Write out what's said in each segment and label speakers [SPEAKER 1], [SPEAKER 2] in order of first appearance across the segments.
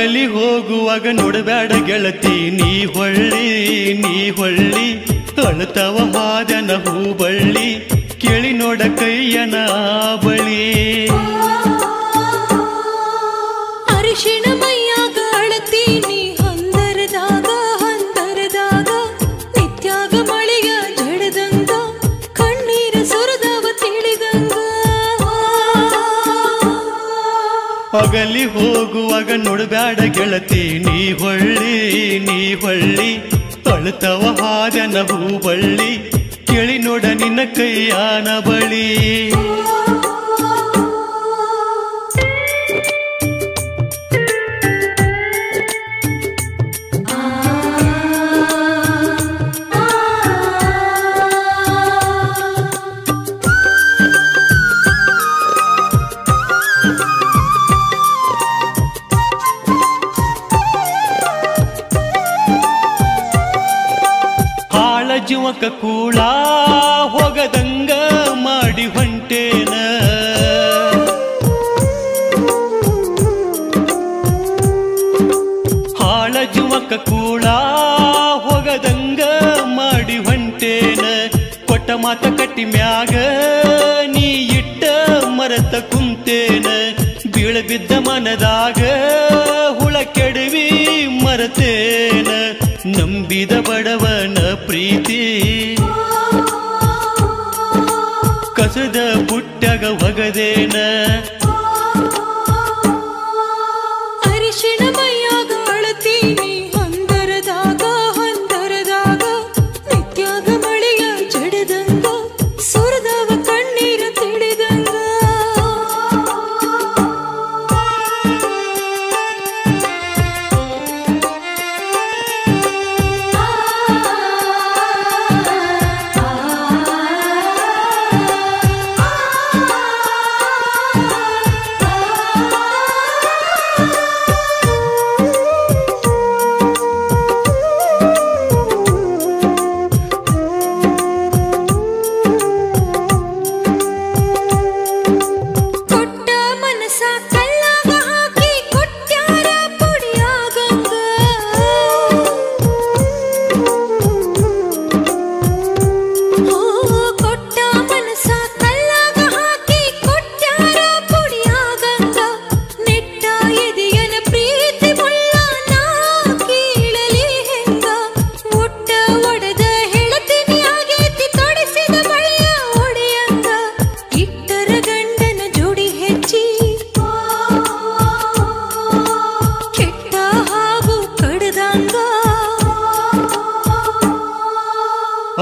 [SPEAKER 1] ಅಗಲಿ ಹೋಗುವಾಗ ನೋಡಬೇಡ ಗೆಳತಿ ನೀ ಹೊಳ್ಳಿ ಅಳುತ್ತವ ಹಾದನ ಹೂಬಳ್ಳಿ ಕೇಳಿ ನೋಡ ಕೈಯನ ಬಳಿ
[SPEAKER 2] ಅರಿಶಿಣ ಮೈಯಾಗ ಅಳತೀನಿ ಹಂದರದಾಗ ನಿತ್ಯಾಗ ಮಳೆಯ ಜಡದಂಗ ಕಣ್ಣೀರ ಸುರದವ ತಿಳಿದಂಗ
[SPEAKER 1] ಅಗಲಿ ಹೋಗುವಾಗ ನೋಡಬೇಡ ಗೆಳತಿ ನೀ ಹೊಳ್ಳಿ ಅಳುತ್ತವ ಹಾದನ ಹೂಬಳ್ಳಿ ಕೇಳಿ ನೋಡ ನಿನ್ನ ಕೈಯಾನ ಬಳಿ ಜೀವಕ ಕೂಳ ಹೋಗದಂಗ ಮಾಡಿ ಹೊಂಟೇನ ಹಾಳ ಜೀವಕ ಕೂಳ ಹೋಗದಂಗ ಮಾಡಿ ಹೊಂಟೇನ ಕೊಟ್ಟ ಮಾತ ಕಟ್ಟಿ ಮ್ಯಾಗ ನೀ ಇಟ್ಟ ಮರತ ಕುಂತೇನ ಬೀಳಬಿದ್ದ ಮನದಾಗ ಹುಳ ಕೆಡವಿ ಮರತೇನ ನಂಬಿದ ಬಡವನ ಪ್ರೀತಿ ಕಸದ ಬುಟ್ಟ್ಯಾಗ ಒಗದೇನ
[SPEAKER 2] ಅರಿಶಿಣ ಮೈಯಾಗ ಅಳತೀನಿ ಹಂದರದಾಗ ನಿತ್ಯಾಗ ಮಳೆಯ ಜಡದಂಗ ಸುರದವ ಕಣ್ಣೀರ ತಿಳಿದಂಗ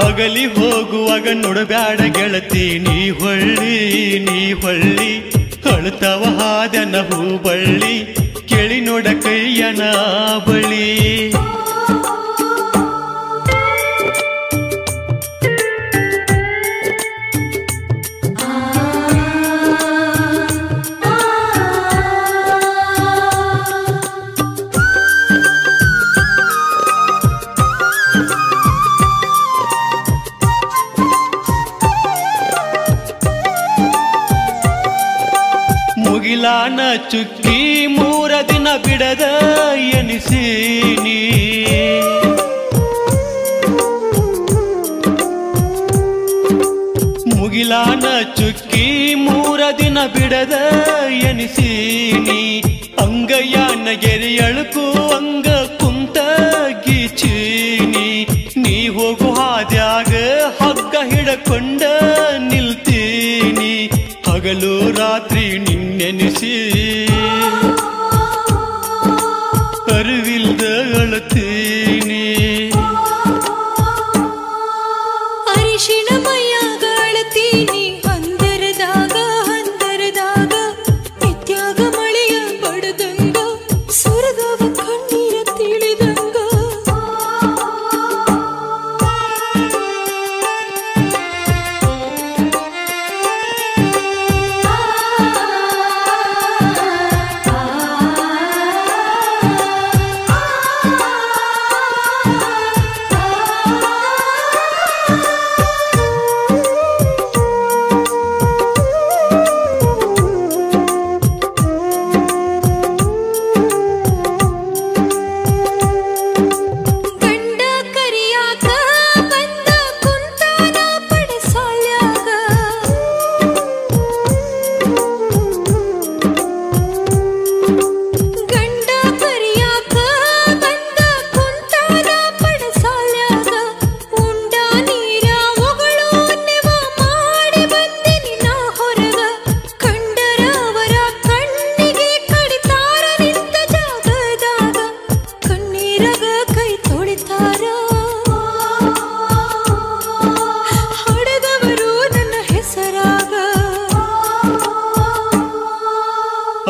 [SPEAKER 1] ಅಗಲಿ ಹೋಗುವಾಗ ನೋಡಬ್ಯಾಡ ಗೆಳತಿ ನೀ ಹೊಳ್ಳಿ ಅಳುತ್ತವ ಹಾದನ ಹೂಬಳ್ಳಿ ಕೇಳಿ ನೋಡ ಕೈಯನ ಬಳಿ ಮುಗಿಲಾನ ಚುಕ್ಕಿ 3 ದಿನ ಬಿಡದ ಎನಿಸೀನಿ ಮುಗಿಲಾನ ಚುಕ್ಕಿ 3 ದಿನ ಬಿಡದ ಎನಿಸೀನಿ ಅಂಗಯ್ಯನ ಗೆರೆ ಅಳುಕು ಅಂಗ ಕುಂತ ಗೀಚೀನಿ ನೀ ಹೋಗು ಹಾದ್ಯಾಗ ಹಗ್ಗ ಹಿಡಕೊಂಡ ನಿಲ್ತೀನಿ ಹಗಲು ರಾತ್ರಿ ನಿನ್ನೆನಿಸಿ ಅರಿವಿಲ್ದ ಅಳತೀನಿ
[SPEAKER 2] ಅರಿಶಿಣ ಮೈಯಾಗ ಅಳತೀನಿ ಹಂದರದಾಗ ನಿತ್ಯಾಗ ಮಳೆಯ ಬಡದಂಗ ಸುರದವ ಕಣ್ಣೀರ ತಿಳಿದಂಗ ನೀರಾಗ ಕೈ ತೊಳಿತಾರ ಹಾಡದವರು ನನ್ನ ಹೆಸರಾಗ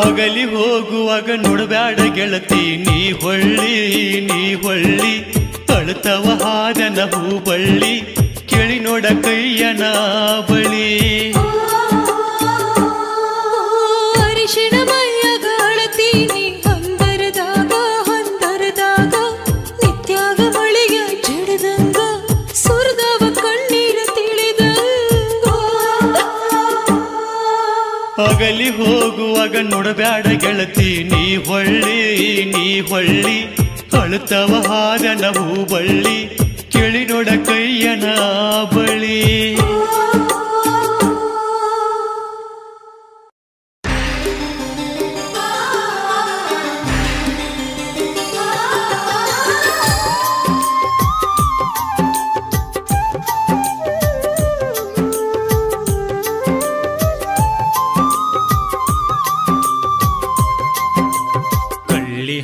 [SPEAKER 1] ಅಗಲಿ ಹೋಗುವಾಗ ನೋಡಬ್ಯಾಡ ಗೆಳತಿ ನೀ ಹೊಳ್ಳಿ ಅಳುತ್ತವ ಹಾದನ ಹೂಬಳ್ಳಿ ಕೇಳಿ ನೋಡ ಕೈಯನ ಬಳಿ
[SPEAKER 2] ಅರಿಶಿಣ ಮೈಯಾಗ ಅಳತೀನಿ ಹಂದರದಾಗ ನಿತ್ಯಾಗ ಮಳೆಯ ಜಡದಂಗ ಸುರದವ ಕಣ್ಣೀರ ತಿಳಿದಂಗ
[SPEAKER 1] ಅಗಲಿ ಹೋಗುವಾಗ ನೋಡಬ್ಯಾಡ ಗೆಳತಿ ನೀ ಹೊಳ್ಳಿ ಅಳುತ್ತವ ಹಾದನ ಹೂಬಳ್ಳಿ ಕೇಳಿ ನೋಡ ಕೈಯನ ಬಳಿ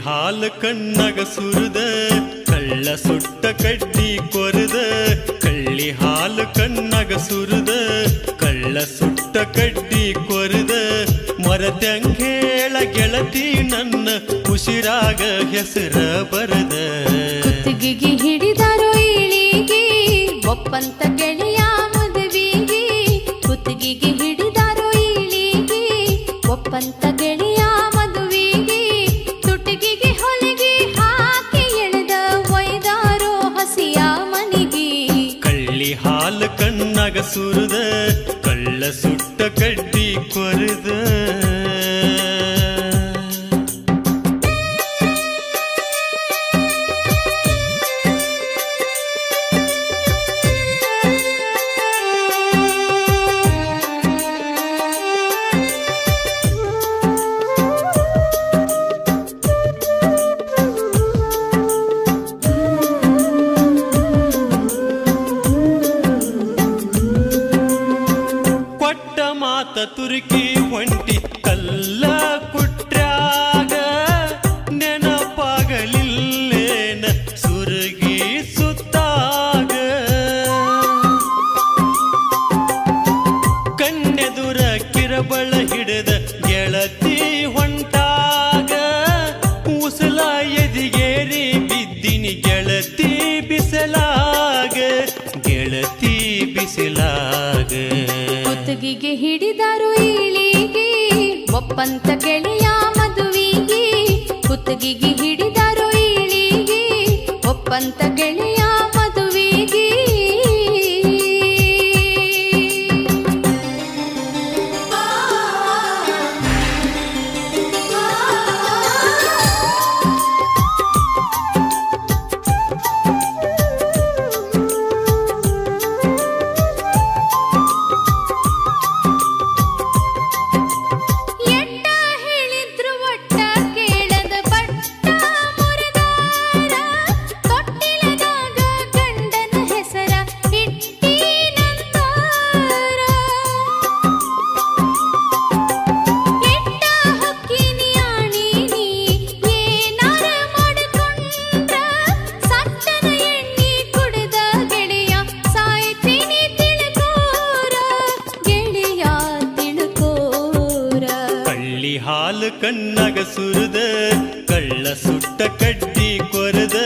[SPEAKER 1] ಹಾಲು ಕಣ್ಣಗ ಸುರಿದ ಕಳ್ಳ ಸುಟ್ಟ ಕಡ್ಡಿ ಕೊರದ ಕಳ್ಳಿ ಹಾಲು ಕಣ್ಣಗ ಸುರಿದ ಕಳ್ಳ ಸುಟ್ಟ ಕಡ್ಡಿ ಕೊರದ ಮರತಂಗೇಳ ಗೆಳತಿ ನನ್ನ ಉಸಿರಾಗ ಹೆಸರ ಬರದ
[SPEAKER 2] ಕುತ್ತಿಗೆಗೆ ಹಿಡಿದಾರೋ ಇಳಿಗೆ ಒಪ್ಪಂತ ಗೆಳೆಯ ಮದುವೆಗೆ ಕುತ್ತಿಗೆಗೆ ಹಿಡಿದಾರೋ ಇಳಿಗೆ ಒಪ್ಪಂತ ಗೆಳೆಯ ಮದುವೆಗೆ ತುಟಿಗೆಗೆ ಹೊಲಿಗೆ ಹಾಕಿ ಎಳೆದ ಒಯ್ದಾರೋ ಹಸಿಯ ಮನೆಗೆ
[SPEAKER 1] ಕಳ್ಳಿ ಹಾಲು ಕಣ್ಣಾಗ ಸುರಿದ ಕಳ್ಳ ಸುಟ್ಟ ಕಡ್ಡಿ ಕೊರದ ತುರುಕಿ ಹೊಂಟಿ ಕಲ್ಲ ಕುಟ್ರ್ಯಾಗ ನೆನಪಾಗಲಿಲ್ಲೇನ ಸುರುಗಿ ಸುತ್ತಾಗ ಕಣ್ಣೆದುರ ಕಿರಬಳ ಹಿಡಿದ ಗೆಳತಿ ಹೊಂಟಾಗ ಉಸಲ ಎದಿಗೇರಿ ಬಿದ್ದಿನಿ ಗೆಳತಿ ಬಿಸಲಾಗ
[SPEAKER 2] ಕುತ್ತಿಗೆಗೆ ಹಿಡಿದಾರು ಇಳಿಗೆ ಒಪ್ಪಂತ ಗೆಳೆಯ ಮದುವೆಗೆ ಕುತ್ತಿಗೆಗೆ ಹಿಡಿದಾರು ಇಳಿಗೆ ಒಪ್ಪಂತ ಗೆಳೆಯ ಮದುವೆಗೆ
[SPEAKER 1] ಕಣ್ಣಾಗ ಸುರಿದ ಕಳ್ಳ ಸುಟ್ಟ ಕಡ್ಡಿ ಕೊರದ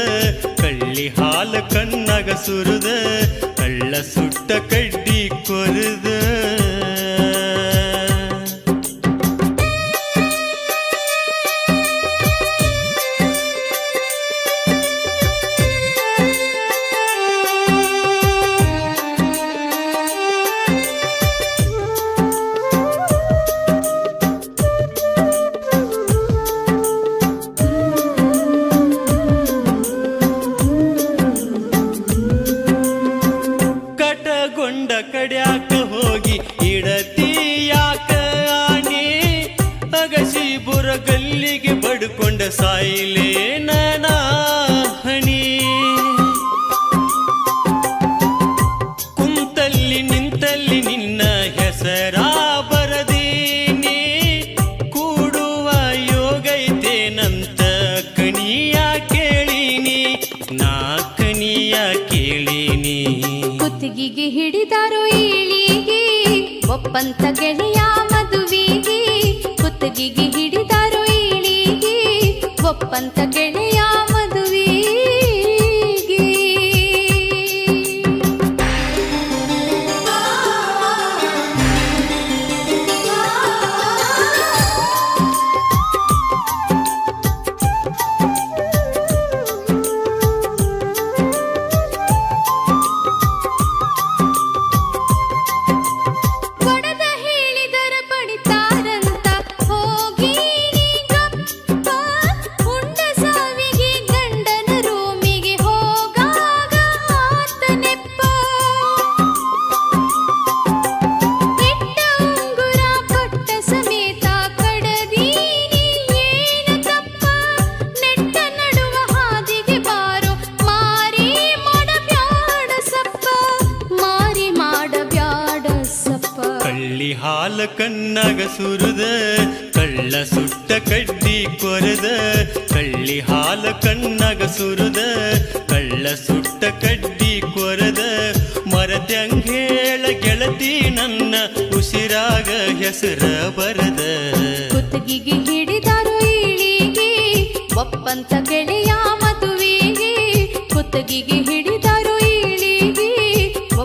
[SPEAKER 1] ಕಳ್ಳಿ ಹಾಲು ಕಣ್ಣಾಗ ಸುರಿದ ಕಳ್ಳ ಸುಟ್ಟ ಕಡ್ಡಿ ಕೊರದ ಕಡ್ಯಾಕ ಹೋಗಿ ಇಡತಿ ಯಾಕ ಆನಿ ಅಗಸಿ ಬುರಗಲ್ಲಿಗೆ ಬಡ್ಕೊಂಡ ಸಾಯಿಲೇ ನನ್ನ ಹಣಿ ಕುಂತಲ್ಲಿ ನಿಂತಲ್ಲಿ ನಿನ್ನ ಹೆಸರ ಬರದೀನಿ ಕೂಡುವ ಯೋಗೈತೇನಂತ ಕಣಿಯ ಕೇಳಿನಿ ನಾಕನಿಯ ಕೇಳಿನಿ.
[SPEAKER 2] ಕುತ್ತಿಗೆಗೆ ಹಿಡಿದಾರೋ ಈಳಿಗೆ ಒಪ್ಪಂತ ಗೆಳೆಯ ಮದುವಿಗೆ. ಕುತ್ತಿಗೆಗೆ ಹಿಡಿದಾರೋ ಈಳಿಗೆ ಒಪ್ಪಂತ ಗೆಳೆಯ ಮದುವಿಗೆ.
[SPEAKER 1] ಹಾಲ ಕಣ್ಣಾಗ ಸುರದ ಕಳ್ಳ ಸುಟ್ಟ ಕಡ್ಡಿ ಕೊರದ. ಕಳ್ಳಿ ಹಾಲ ಕಣ್ಣಾಗ ಸುರದ ಕಳ್ಳ ಸುಟ್ಟ ಕಡ್ಡಿ ಕೊರದ. ಮರತ್ಯಂಗೇಳ ಗೆಳತಿ ನನ್ನ ಉಸಿರಾಗ ಹೆಸರ ಬರದ.
[SPEAKER 2] ಕುತ್ತಿಗೆಗೆ ಹಿಡಿದಾರೋ ಈಳಿಗೆ ಒಪ್ಪಂತ ಗೆಳೆಯ ಮದುವೆಗೆ. ಕುತ್ತಿಗೆಗೆ ಹಿಡಿದಾರೋ ಈಳಿಗೆ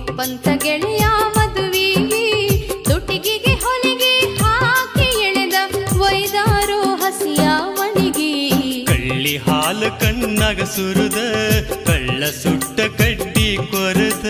[SPEAKER 2] ಒಪ್ಪಂತ ಗೆಳೆಯ ಮದುವೆಗೆ. ತುಟಿಗೆಗೆ ಹೊಲಿಗೆ ಹಾಕಿ ಎಳೆದ ಒಯ್ದಾರೋ ಹಸಿಯ ಮಣಿಗೆ.
[SPEAKER 1] ಕಳ್ಳಿ ಹಾಲ ಕಣ್ಣಾಗ ಸುರದ ಕಳ್ಳ ಸುಟ್ಟ ಕಡ್ಡಿ ಕೊರದ.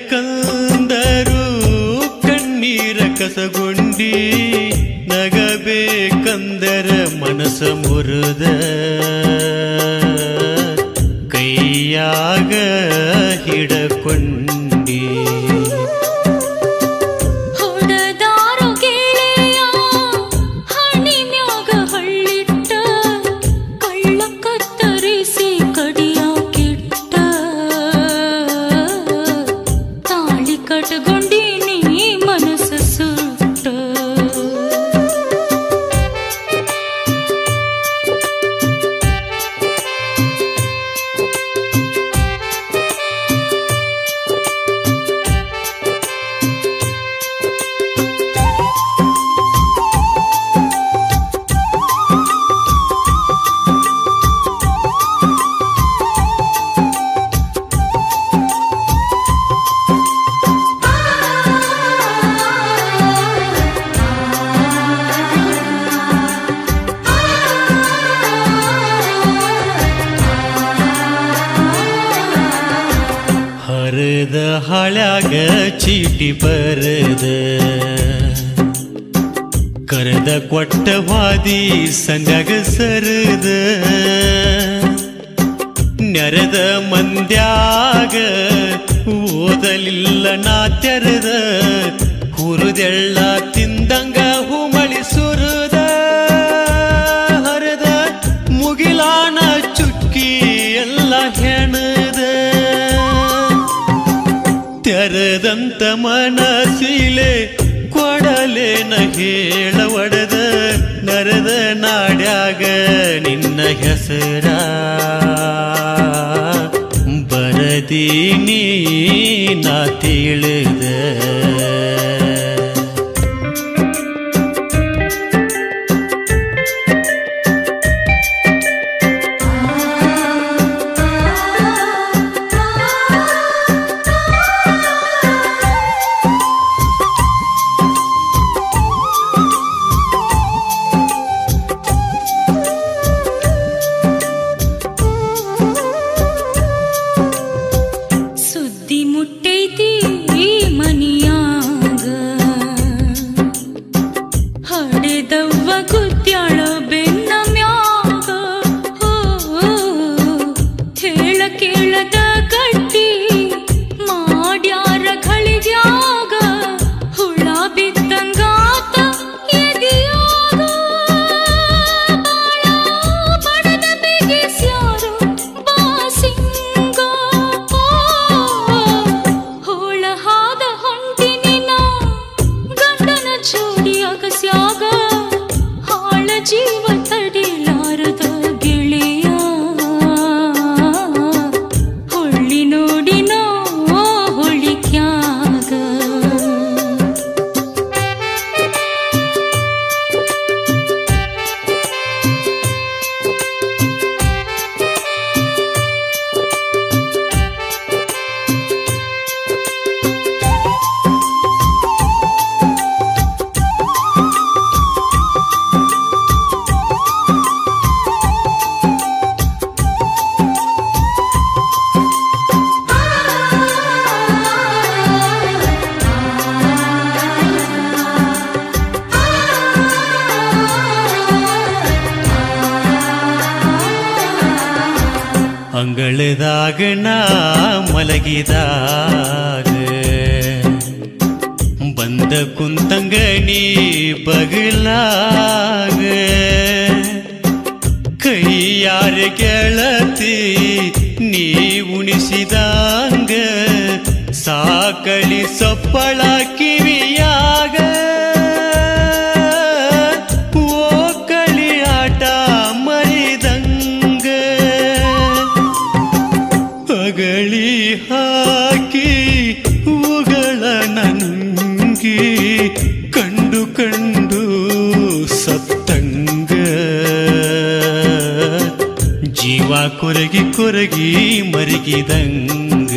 [SPEAKER 1] ಅಳಬೇಕಂದರು ಕಣ್ಣೀರ ಕಸಗೊಂಡಿ. ನಗಬೇಕಂದರ ಮನಸ ಮುರಿದ. ಕೈಯಾಗ ಹಿಡಕೊಂಡಿ.
[SPEAKER 3] ಹೊಡೆದಾರೋ ಗೆಳೆಯ ಹಣಿ ಮ್ಯಾಗ ಹಳ್ಳಿಟ್ಟ. ಕಳ್ಳ ಕತ್ತರಿಸಿ ಕಡಿಯ ಕಿಟ್ಟ. ತಾಳಿ ಕಟ್ಗೊಂಡಿನಿ ಮನಸ್ಸ ಸುಟ್ಟ.
[SPEAKER 1] ಹರದ ಹಳ್ಯಾಗ ಚೀಟಿ ಬರದ. ಕರೆದ ಕೊಟ್ಟ ವಾದಿ ಸಂದ್ಯಾಗ ಸರದ. ನೆರೆದ ಮಂದ್ಯಾಗ ಓದಲಿಲ್ಲ ನಾ ತೆರೆದ. ಹುರಿದೆಳ್ಳ ತಿಂದಂಗ ಹುಮಳಿ ಸುರದ. ಹರದ ಮುಗಿಲಾನ ಚುಕ್ಕಿ ಎಲ್ಲ ಹೆಣದ. ತೆರೆದಂತ ಮನಸಿಲೆ ಕೊಡಲೇನ ಹೇಳ ಒಡೆದ. ನರದ ನಾಡ್ಯಾಗ ನಿನ್ನ ಹೆಸರ ಬರದೀನಿ ನಾ ತಿಳಿದ.
[SPEAKER 3] ಸುದ್ದಿ ಮುಟ್ಟೈತಿ ಮನಿಯಾಗ.
[SPEAKER 1] ಅಂಗಳದಾಗ ನಾ ಮಲಗಿದಾಗ ಬಂದ ಕುಂತಂಗ ನೀ ಬಗಲಾಗ ಕೈಯಾರ ಗೆಳತಿ ನೀ ಉಣಿಸಿದಂಗ ಸಾಕಳಿ ಸಪ್ಪಳ ಕಿವಿಯಾಗ ಓಕಳಿ ಆಟ ಮರಿದಂಗ ಅಗಳಿ ಹಾಕಿ ಉಗಳ ನಂಗಿ ಕಂಡು ಕಂಡು ಸತ್ತಂಗ ಜೀವ ಕೊರಗಿ ಕೊರಗಿ ಮರಗಿದಂಗ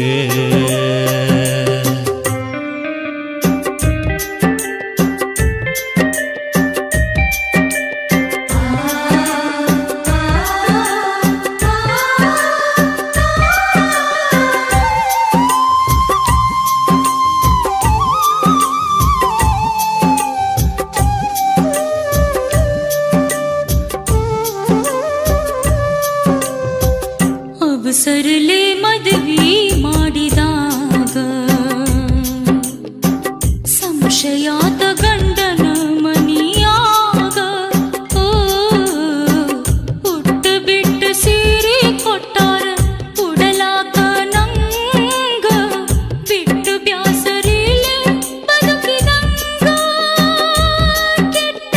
[SPEAKER 3] ಅವಸರಲೆ ಮದುವೆ ಮಾಡಿದಾಗ ಸಂಶಯಾದ ಗಂಡನ ಮನಿಯಾಗ ಉಟ್ಟು ಬಿಟ್ಟು ಸೀರೆ ಕೊಟ್ಟಾರ ಉಡಲಾಕ ನಂಗ ಬಿಟ್ಟು ಬ್ಯಾಸರಿಲೆ ಬದುಕಿದಂಗ ಕೆಟ್ಟ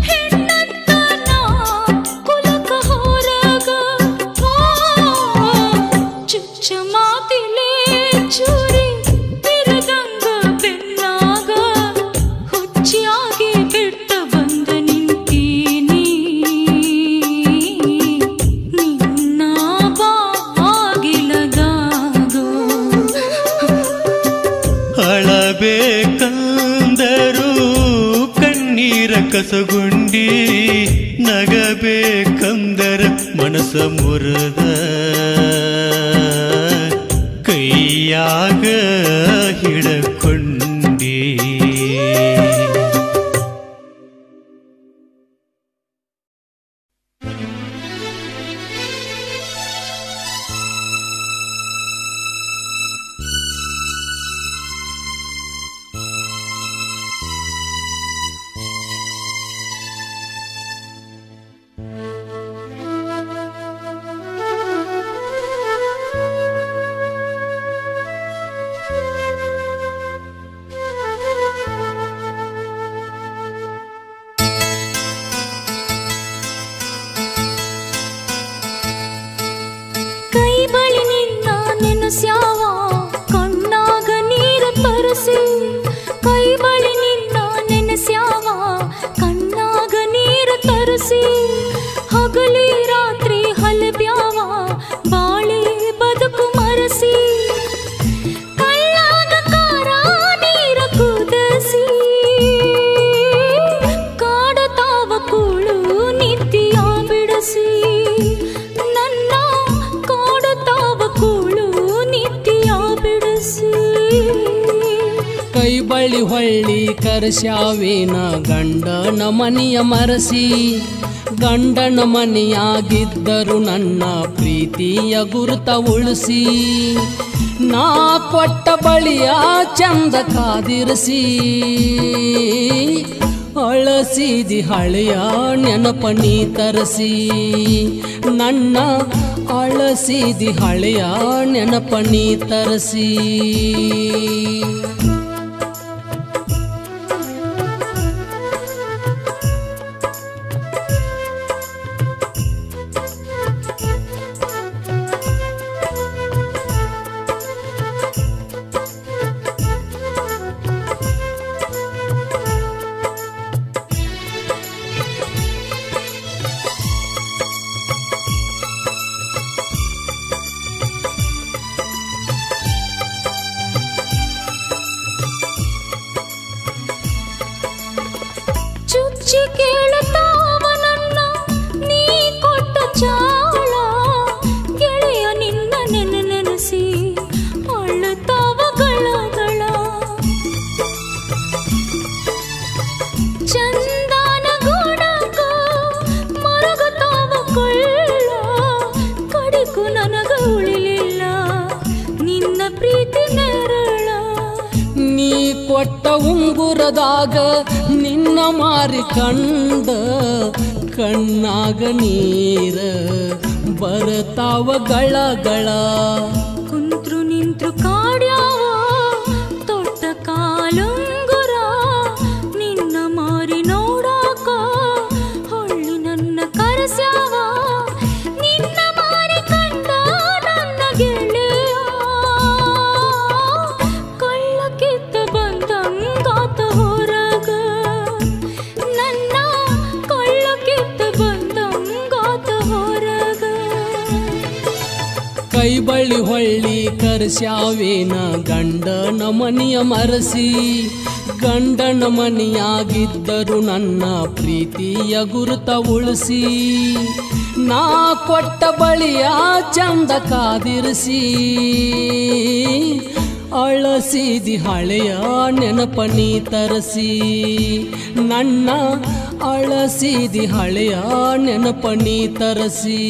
[SPEAKER 3] ಹೆಣ್ಣಂತ ನಾ ಕುಲಕ ಹೊರಗ ಚುಚ್ಚ ಮಾತಿಲೆ ಚೂರಿ ಬಿರದಂಗ ಬೆನ್ನಾಗ ಹುಚ್ಚಿಯಾಗಿ ಬಿಟ್ಟ ಬಂದ ನಿಂತೀನಿ ನಿನ್ನ ಬಾಗಿಲದಾಗ
[SPEAKER 1] ಅಳಬೇಕಂದರು ಕಣ್ಣೀರ ಕಸಗುಂಡಿ ನಗಬೇಕಂದರ ಮನಸ ಮುರದ ಕೈಯಾಗ ಹಿಡಕೊಂಡಿ
[SPEAKER 3] ಕೈ ಬಳಿ ನಿನ್ನ ನೆನೆಸ್ಯಾವ ಕಣ್ಣಾಗ ನೀರು ತರಿಸಿ ಕೈ ಬಳಿ ನಿನ್ನ ನೆನೆಸ್ಯಾವ ಕಣ್ಣಾಗ ನೀರು ತರಿಸಿ ಹಗಲಿ ರಾತ್ರಿ ಹಲಬ್ಯಾವ ಬಾಳಿ ಬದುಕು ಮರಸಿ ಕಳ್ಳಾಗ ಕಾರ ನೀರ ಕುದಸಿ ಕಾಡತಾವ ಕೂಳು ನಿತ್ಯ ಬಿಡಿಸಿ ನನ್ನ ಕಾಡತಾವ ಕೂಳು ನಿತ್ಯ ಬಿಡಿಸಿ
[SPEAKER 4] ಕೈ ಬಳಿ ಹೊಳ್ಳಿ ಕರ್ಸ್ಯಾವೇನ ಗಂಡನ ಮನೆಯ ಮರಸಿ ಗಂಡನ ಮನೆಯಾಗಿದ್ದರು ನನ್ನ ಪ್ರೀತಿಯ ಗುರುತ ಉಳಿಸಿ ನಾ ಕೊಟ್ಟ ಬಳಿಯ ಚಂದ ಕಾದಿರಿಸಿ ಅಳಸಿದಿ ಹಳೆಯ ನೆನಪನಿ ತರಿಸಿ ನನ್ನ ಅಳಸಿದಿ ಹಳೆಯ ನೆನಪನಿ ತರಿಸಿ ದೂರದಾಗ ನಿನ್ನ ಮಾರಿ ಕಂಡ ಕಣ್ಣಾಗ ನೀರ ಬರತಾವ ಗಳ
[SPEAKER 3] ಕುಂತ್ರು ನಿಂತ್ರು ಕಾಡ್ಯಾವ ತೊಟ್ಟ ಕಾಲುಂಗುರ ನಿನ್ನ ಮಾರಿ ನೋಡಾಕ ಹೊಳ್ಳಿ ನನ್ನ ಕರೆಸ್ಯಾವ ನಿನ್ನ ಮಾರಿ ಕಂಡ ನನ್ನ ಗೆಳೆಯ ಕಳ್ಳ ಕಿತ್ತ ಬಂದಂಗಾತ ಹೊರಗ ನನ್ನ ಕಳ್ಳ ಕಿತ್ತ ಬಂದಂಗಾತ ಹೊರಗ
[SPEAKER 4] ಕೈ ಬಳ್ಳಿ ಹೊಳ್ಳಿ ಕರ್ಸ್ಯಾವೇನ ಗಂಡನ ಮನಿಯ ಮರಸಿ ಗಂಡನ ಮನಿಯಾಗಿದ್ದರು ನನ್ನ ಪ್ರೀತಿಯ ಗುರುತ ಉಳಿಸಿ ನಾ ಕೊಟ್ಟ ಬಳಿಯ ಚಂದ ಕಾದಿರಿಸಿ ಅಳಸಿದಿ ಹಳೆಯ ನೆನಪನಿ ತರಸಿ ನನ್ನ ಅಳಸಿದಿ ಹಳೆಯ ನೆನಪನಿ ತರಸಿ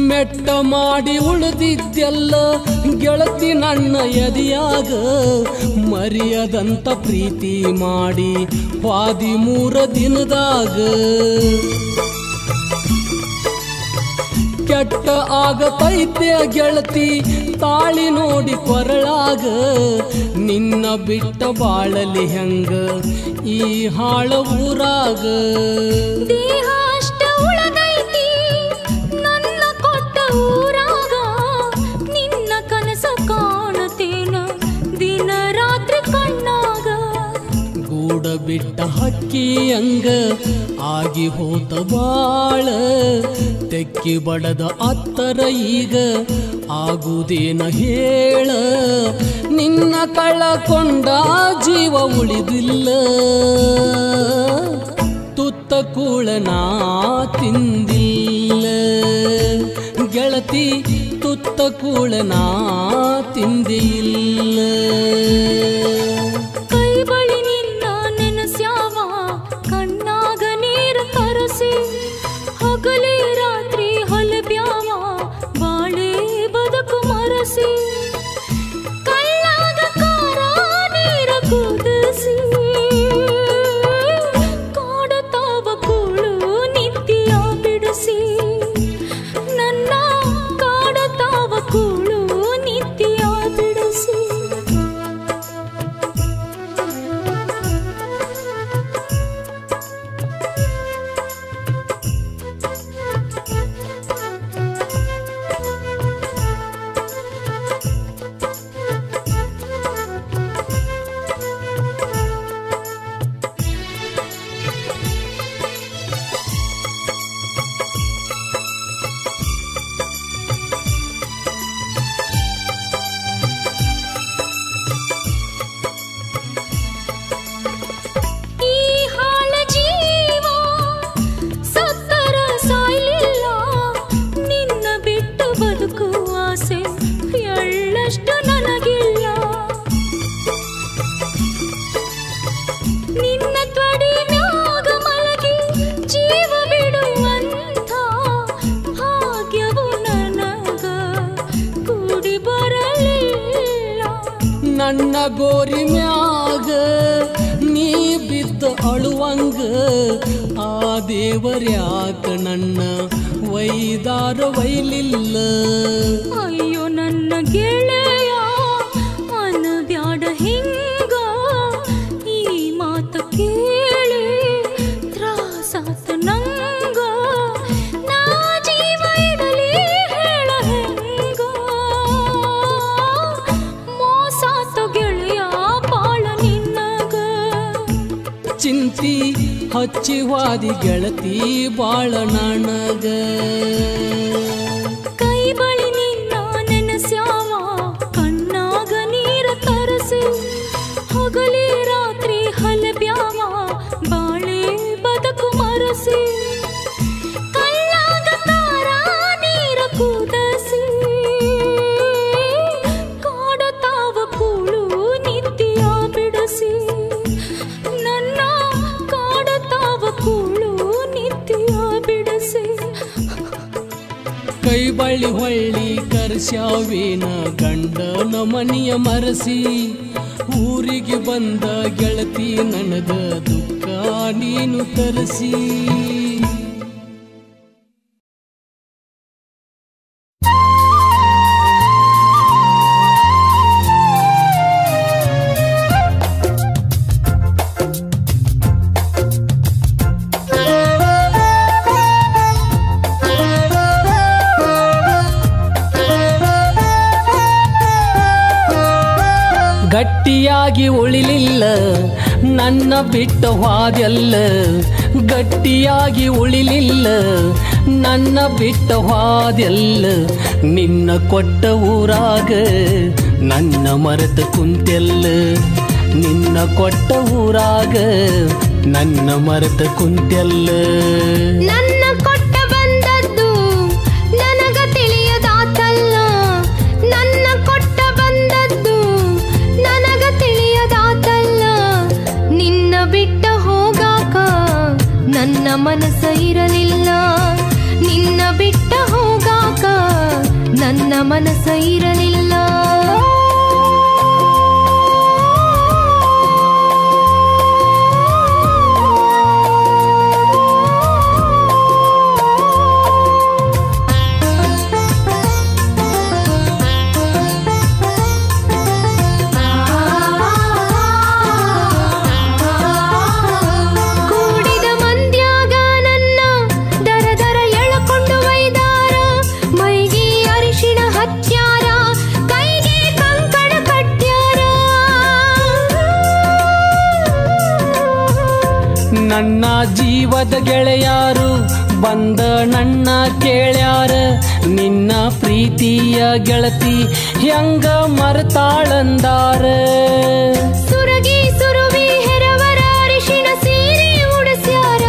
[SPEAKER 4] ಮೆಟ್ಟ ಮಾಡಿ ಉಳಿದಿದ್ದೆಲ್ಲ ಗೆಳತಿ ನನ್ನ ಎದೆಯಾಗ ಮರೆಯದಂತ ಪ್ರೀತಿ ಮಾಡಿ 13 ದಿನದಾಗ ಕೆಟ್ಟ ಆಗತೈತೆ ಗೆಳತಿ ತಾಳಿ ನೋಡಿ ಕೊರಳಾಗ ನಿನ್ನ ಬಿಟ್ಟ ಬಾಳಲಿ ಹೆಂಗ ಈ ಹಾಳ ಊರಾಗ
[SPEAKER 3] ದೇಹ ಅಷ್ಟ ಉಳದೈತಿ ನನ್ನ ಕೊಟ್ಟ ಊರಾಗ ನಿನ್ನ ಕನಸ ಕಾಣತೇನ ದಿನ ರಾತ್ರಿ ಕಣ್ಣಾಗ
[SPEAKER 4] ಗೂಡ ಬಿಟ್ಟ ಹಕ್ಕಿ ಹಂಗ ಆಗಿ ಹೋತ ಬಾಳ ತೆಕ್ಕಿ ಬಡದ ಅತ್ತರ ಈಗ ಆಗುದೇನ ಹೇಳ ನಿನ್ನ ಕಳಕೊಂಡ ಜೀವ ಉಳಿದಿಲ್ಲ ತುತ್ತ ಕೂಳನ ತಿಂದಿಲ್ಲ ಗೆಳತಿ ತುತ್ತ ಕೂಳನ ತಿಂದಿಲ್ಲ
[SPEAKER 3] ಕೈ ಬಳಿ ನಿನ್ನ ನೆನಸ್ಯಾವ ಕಣ್ಣಾಗ ನೀರು ತರಸಿ ಹಗಲಿ ರಾತ್ರಿ ಹೊಲಬ್ಯಾವ ಬಾಳೆ ಬದುಕು ಮರಸಿ ಕಳ್ಳಾಗ ಕಾರ ನೀರ ಕುದಿಸಿ ಕಾಡತಾವ ಕೂಳು ನಿತ್ಯ ಬಿಡಿಸಿ ನನ್ನ ಕಾಡತಾವ ಕೂಳು ನಿತ್ಯ ಬಿಡಿಸಿ
[SPEAKER 4] ನನ್ನ ಗೋರಿ ಮ್ಯಾಗ ನೀ ಬಿದ್ದ ಅಳುವಂಗ ಆ ದೇವರ್ಯಾಕ ನನ್ನ ವೈದಾರ ವೈಲಿಲ್ಲ
[SPEAKER 3] ಅಯ್ಯೋ ನನ್ನ ಗೆಳೆಯ ಅನಬ್ಯಾಡ ಹಿಂಗ ಈ ಮಾತ ಕೇಳಿ ತ್ರಾಸಾತ ನಂಗ ನಾ ಜೀವ ಇಡಲಿ ಹೇಳ ಹೆಂಗ ಮೋಸಾತ ಗೆಳೆಯ ಬಾಳ ನಿನ್ನಗ
[SPEAKER 4] ಚಿಂತಿ ಹಚ್ಚಿವಾದಿ ಗೆಳತಿ ಬಾಳ ನನಗ
[SPEAKER 3] ಕೈ ಬಳಿ ನಿನ್ನ ನೆನಸ್ಯಾವ
[SPEAKER 4] ಕೈ ಬಳ್ಳಿ ಹೊಳ್ಳಿ ಕರ್ಸ್ಯಾವೇನ ಗಂಡನ ಮನೆಯ ಮರಸಿ ಊರಿಗೆ ಬಂದ ಗೆಳತಿ ನನಗ ದುಃಖ ನೀನು ತರಿಸಿ ಗಟ್ಟಿಯಾಗಿ ಉಳಿಲಿಲ್ಲ ನನ್ನ ಬಿಟ್ಟ ಹೋದೆಲ್ಲ ಗಟ್ಟಿಯಾಗಿ ಉಳಿಲಿಲ್ಲ ನನ್ನ ಬಿಟ್ಟ ಹೋದೆಲ್ಲ ನಿನ್ನ ಕೊಟ್ಟ ಊರಾಗ ನನ್ನ ಮರೆತ ಕುಂತೆಲ್ಲ ನಿನ್ನ ಕೊಟ್ಟ ಊರಾಗ ನನ್ನ ಮರೆತ ಕುಂತೆಲ್ಲ
[SPEAKER 3] ನನ್ನ ಕೊಟ್ಟ ಬಂದದ್ದು ನನಗ ತಿಳಿಯದಾತಲ್ಲ ನನ್ನ ಕೊಟ್ಟ ಬಂದದ್ದು ನನಗ ತಿಳಿಯದಾತಲ್ಲ ನಿನ್ನ ಬಿಟ್ಟ ಹೋಗಾಕ ನನ್ನ ಮನಸ್ಸ ಇರಲಿಲ್ಲ ನಿನ್ನ ಬಿಟ್ಟ ಹೋಗಾಕ ನನ್ನ ಮನಸ್ಸ ಇರಲಿಲ್ಲ
[SPEAKER 4] ನನ್ನ ಜೀವದ ಗೆಳೆಯಾರು ಬಂದ ನನ್ನ ಕೇಳ್ಯಾರ ನಿನ್ನ ಪ್ರೀತಿಯ ಗೆಳತಿ ಹೆಂಗ ಮರೆತಾಳಂದಾರ
[SPEAKER 3] ಸುರಗಿ ಸುರುವಿ ಹೆರವರ ಅರಿಶಿಣ ಸೀರೆ ಉಡಿಸ್ಯಾರ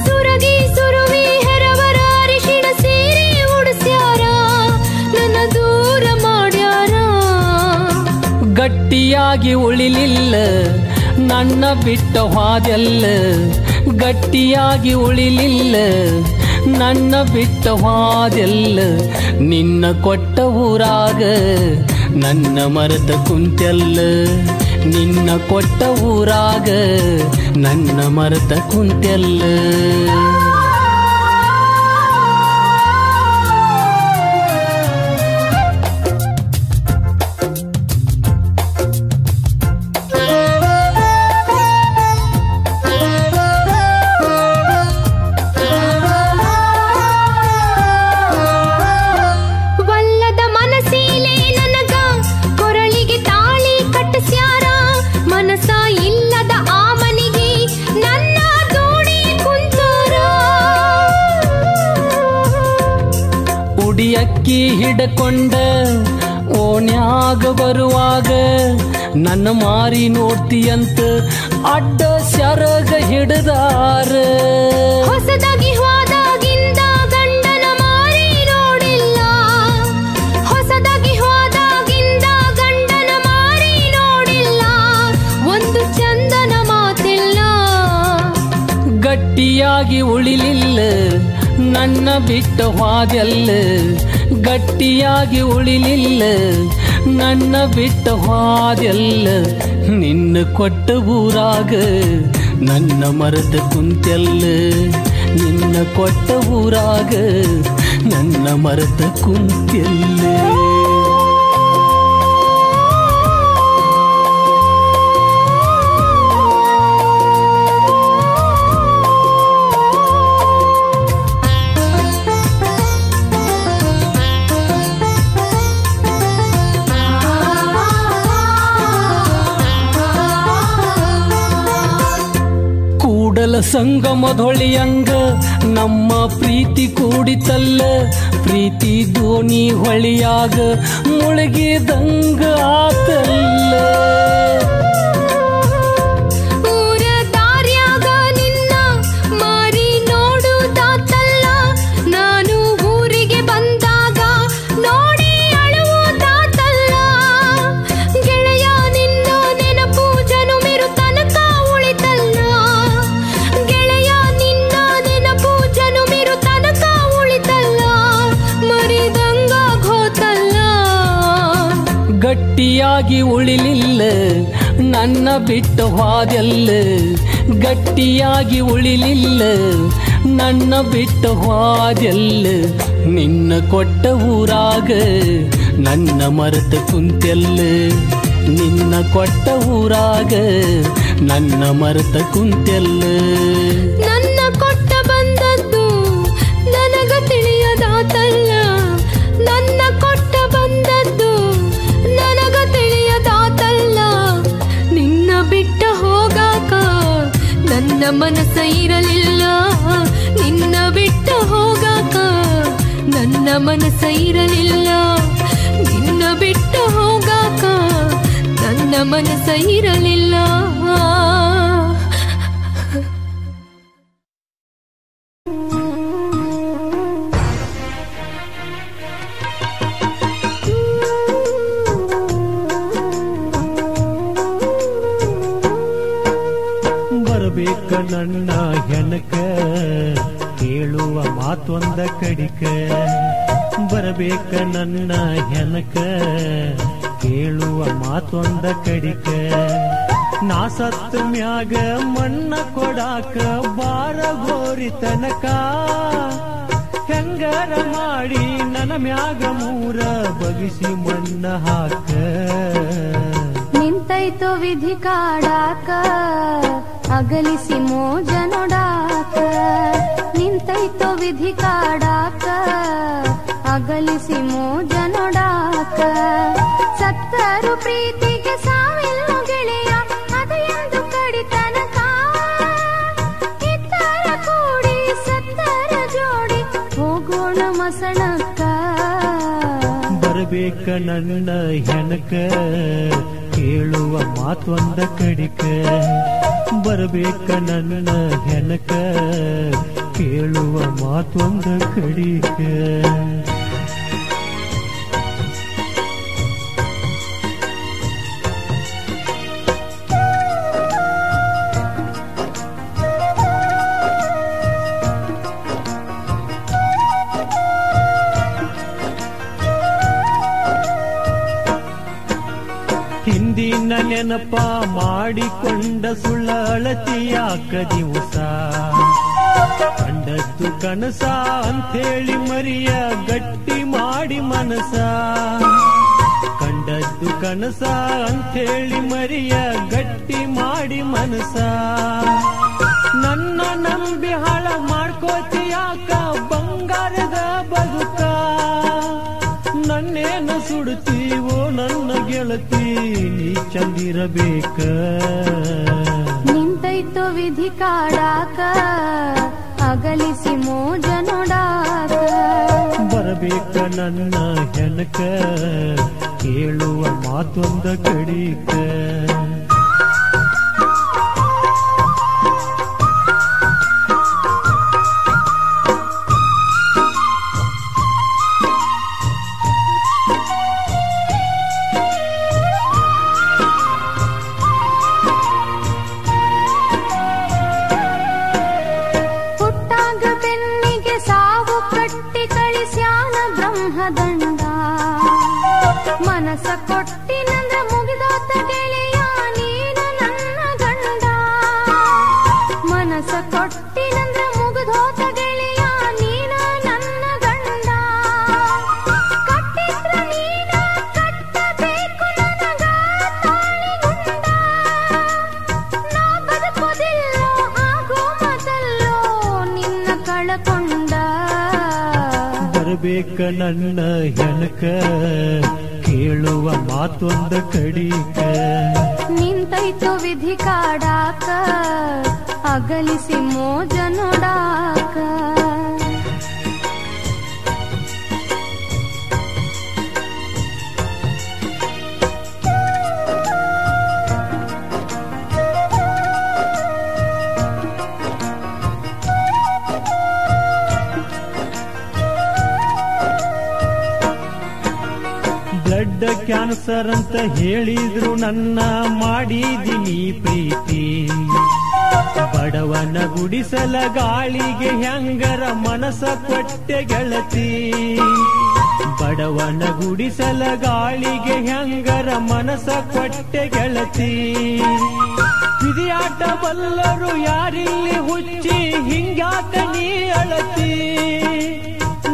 [SPEAKER 3] ಸುರಗಿ ಸುರುವಿ ಹೆರವರ ಅರಿಶಿಣ ಸೀರೆ ಉಡಿಸ್ಯಾರ ನನ್ನ ದೂರ ಮಾಡ್ಯಾರ
[SPEAKER 4] ಗಟ್ಟಿಯಾಗಿ ಉಳಿಲಿಲ್ಲ ನನ್ನ ಬಿಟ್ಟ ಹೋದೆಲ್ಲ ಗಟ್ಟಿಯಾಗಿ ಉಳಿಲಿಲ್ಲ ನನ್ನ ಬಿಟ್ಟ ಹೋದೆಲ್ಲ ನಿನ್ನ ಕೊಟ್ಟ ಊರಾಗ ನನ್ನ ಮರೆತ ಕುಂತೆಲ್ಲ ನಿನ್ನ ಕೊಟ್ಟ ಊರಾಗ ನನ್ನ ಮರೆತ ಕುಂತೆಲ್ಲ ಅಕ್ಕಿ ಹಿಡಕೊಂಡ ಓಣ್ಯಾಗ ಬರುವಾಗ ನನ್ನ ಮಾರಿ ನೋಡ್ತೀಯಂತ ಅಡ್ಡ ಸರಗ ಹಿಡದಾರ
[SPEAKER 3] ಹೊಸದಾಗಿ ಹೋದಾಗಿಂದ ಗಂಡನ ಮಾರಿ ನೋಡಿಲ್ಲ ಹೊಸದಾಗಿ ಹೋದಾಗಿಂದ ಗಂಡನ ಮಾರಿ ನೋಡಿಲ್ಲ ಒಂದು ಚಂದನ ಮಾತಿಲ್ಲ
[SPEAKER 4] ಗಟ್ಟಿಯಾಗಿ ಉಳಿಲಿಲ್ಲ ನನ್ನ ಬಿಟ್ಟ ಹೋದೆಲ್ಲ ಗಟ್ಟಿಯಾಗಿ ಉಳಿಲಿಲ್ಲ ನನ್ನ ಬಿಟ್ಟ ಹೋದೆಲ್ಲ ನಿನ್ನ ಕೊಟ್ಟ ಊರಾಗ ನನ್ನ ಮರೆತ ಕುಂತೆಲ್ಲ ನಿನ್ನ ಕೊಟ್ಟ ಊರಾಗ ನನ್ನ ಮರೆತ ಕುಂತೆಲ್ಲ ಸಂಗಮದೊಳಿಯಂಗ ನಮ್ಮ ಪ್ರೀತಿ ಕೂಡಿತಲ್ಲ ಪ್ರೀತಿ ದೋಣಿ ಹೊಳಿಯಾಗ ಮುಳುಗಿದಂಗ ಆತಲ್ಲ
[SPEAKER 3] ಊರ ದಾರ್ಯಾಗ ನಿನ್ನ ಮಾರಿ ನೋಡುದಾತಲ್ಲ ನಾನು ಊರಿಗೆ ಬಂದಾಗ ನೋಡಿ ಅಳುವುದಾತಲ್ಲ ಗೆಳೆಯ ನಿನ್ನ ನೆನಪು ಜನುಮಿರು ತನಕ ಉಳಿತಲ್ಲ ಗೆಳೆಯ ನಿನ್ನ ನೆನಪು ಜನುಮಿರು ತನಕ ಉಳಿತಲ್ಲ
[SPEAKER 4] ಗಟ್ಟಿಯಾಗಿ ಉಳಿಲಿಲ್ಲ ನನ್ನ ಬಿಟ್ಟು ಹೋದೆಲ್ಲ ಗಟ್ಟಿಯಾಗಿ ಉಳಿಲಿಲ್ಲ ನನ್ನ ಬಿಟ್ಟು ಹೋದೆಲ್ಲ ನಿನ್ನ ಕೊಟ್ಟ ಊರಾಗ ನನ್ನ ಮರೆತ ಕುಂತೆಲ್ಲ ನಿನ್ನ ಕೊಟ್ಟ ಊರಾಗ ನನ್ನ ಮರೆತ ಕುಂತೆಲ್ಲ
[SPEAKER 3] ನನ್ನ ಕೊಟ್ಟ ಬಂದದ್ದು ನನಗ ತಿಳಿಯದಾತಲ್ಲ ನನ್ನ ಕೊಟ್ಟ ಬಂದದ್ದು ನನಗ ತಿಳಿಯದಾತಲ್ಲ ನಿನ್ನ ಬಿಟ್ಟ ಹೋಗಾಕ ನನ್ನ ಮನಸ್ಸ ಇರಲಿಲ್ಲ ನಿನ್ನ ಬಿಟ್ಟ ಹೋಗಾಕ ನನ್ನ ಮನಸ್ಸ ಇರಲಿಲ್ಲ ನಿನ್ನ ಬಿಟ್ಟ ಹೋಗಾಕ ನನ್ನ ಮನಸ್ಸ ಇರಲಿಲ್ಲ
[SPEAKER 1] ಬರಬೇಕ ನನ್ನ ಹೆನಕ ಕೇಳುವ ಮಾತೊಂದ ಕಡಿಕ ಬರಬೇಕ ನನ್ನ ಹೆನಕ ಕೇಳುವ ಮಾತೊಂದ ಕಡಿಕ ನಾ ಸತ್ತ ಮ್ಯಾಗ ಮಣ್ಣ ಕೊಡಾಕ ಬಾರ ಗೋರಿ ತನಕ ಹೆಂಗಾರ ಮಾಡಿ ನನ್ನ ಮ್ಯಾಗ ಮೂರ ಬಗಿಸಿ ಮಣ್ಣ ಹಾಕ
[SPEAKER 2] ನಿಂತೈತೋ ವಿಧಿ ಕಾಡಾಕ ಅಗಲಿಸಿ ಮೋಜ ನೋಡಾಕ ನಿಂತೈತೋ ವಿಧಿ ಕಾಡಾಕ ಅಗಲಿಸಿ ಮೋಜ ನೋಡಾಕ ಸತ್ತರು ಪ್ರೀತಿಗೆ ಸಾವಿಲ್ಲ ಗೆಳೆಯ ಅದು ಎಂದು ಕಡಿತನಕ ಇತ್ತರ ಕೂಡಿ ಸತ್ತರ ಜೋಡಿ ಹೋಗೋಣ ಮಸಣಕ್ಕ
[SPEAKER 1] ಬರಬೇಕ ನನ್ನ ಹೆನಕ ಕೇಳುವ ಮಾತೊಂದ ಕಡಿಕ ಬರಬೇಕ ನನ್ನ ಹೆನಕ ಕೇಳುವ ಮಾತೊಂದ ಕಡಿಕ ಹಿಂದಿನ ನೆನಪ ಮಾಡಿಕೊಂಡ ಸುಳ್ಳ ಅಳತಿಯಾಕ ದಿವಸ ಕಂಡದ್ದು ಕನಸ ಅಂಥೇಳಿ ಮರಿಯ ಗಟ್ಟಿ ಮಾಡಿ ಮನಸ ಕಂಡದ್ದು ಕನಸ ಅಂಥೇಳಿ ಮರಿಯ ಗಟ್ಟಿ ಮಾಡಿ ಮನಸ ನನ್ನ ನಂಬಿ ಹಾಳ ಮಾಡ್ಕೋತಿಯಾಕ ಬಂಗಾರದ ಬದುಕ ನನ್ನೇನು ಸುಡುತ್ತೀವೋ ನನ್ನ ಗೆಳತಿ ನೀ ಚಂದಿರಬೇಕ
[SPEAKER 2] ನಿಂತೈತೋ ವಿಧಿ ಕಾಡಾಕ ಅಗಲಿಸಿ ಮೋಜ ನೋಡಾಕ
[SPEAKER 1] ಬರಬೇಕ ನನ್ನ ಹೆನಕ ಕೇಳುವ ಮಾತೊಂದ ಕಡಿಕ
[SPEAKER 2] ಮನಸ ಕೊಟ್ಟಿನಂದ್ರ ಮುಗಿದೋತ ಗೆಳೆಯ ನೀನು ನನ್ನ ಗಂಡ ಮನಸ ಕೊಟ್ಟಿನಂದ್ರ ಮುಗಿದೋತ ಗೆಳೆಯ ನೀನು ನನ್ನ ಗಂಡ ಕಟ್ಟಿದ್ರ ನೀನ ಕಟ್ಟಬೇಕು ನನಗ ತಾಳಿಗುಂಡ ನಾ ಬದುಕೋದಿಲ್ಲೋ ಆಗೋ ಮೊದಲೋ ನಿನ್ನ ಕಳಕೊಂಡ
[SPEAKER 1] ಬರಬೇಕ ನನ್ನ ಹೆನಕ ಕೇಳುವ ಮಾತೊಂದ ಕಡಿಕ
[SPEAKER 2] ನಿಂತೈತೋ ವಿಧಿ ಕಾಡಾಕ ಅಗಲಿಸಿ ಮೋಜ ನೋಡಾಕ
[SPEAKER 1] ಬ್ಲಡ್ ಕ್ಯಾನ್ಸರ್ ಅಂತ ಹೇಳಿದ್ರು ನನ್ನ ಮಾಡಿದಿನಿ ಪ್ರೀತಿ ಬಡವನ ಗುಡಿಸಲ ಗಾಳಿಗೆ ಹೆಂಗರ ಮನಸ ಕೊಟ್ಟೆ ಗೆಳತಿ
[SPEAKER 5] ಬಡವನ ಗುಡಿಸಲ ಗಾಳಿಗೆ ಹೆಂಗರ ಮನಸ ಕೊಟ್ಟೆ ಗೆಳತಿ. ವಿಧಿಯಾಟ ಬಲ್ಲರು ಯಾರಿಲ್ಲಿ ಹುಚ್ಚಿ ಹಿಂಗ್ಯಾಕ ನೀ ಅಳತಿ.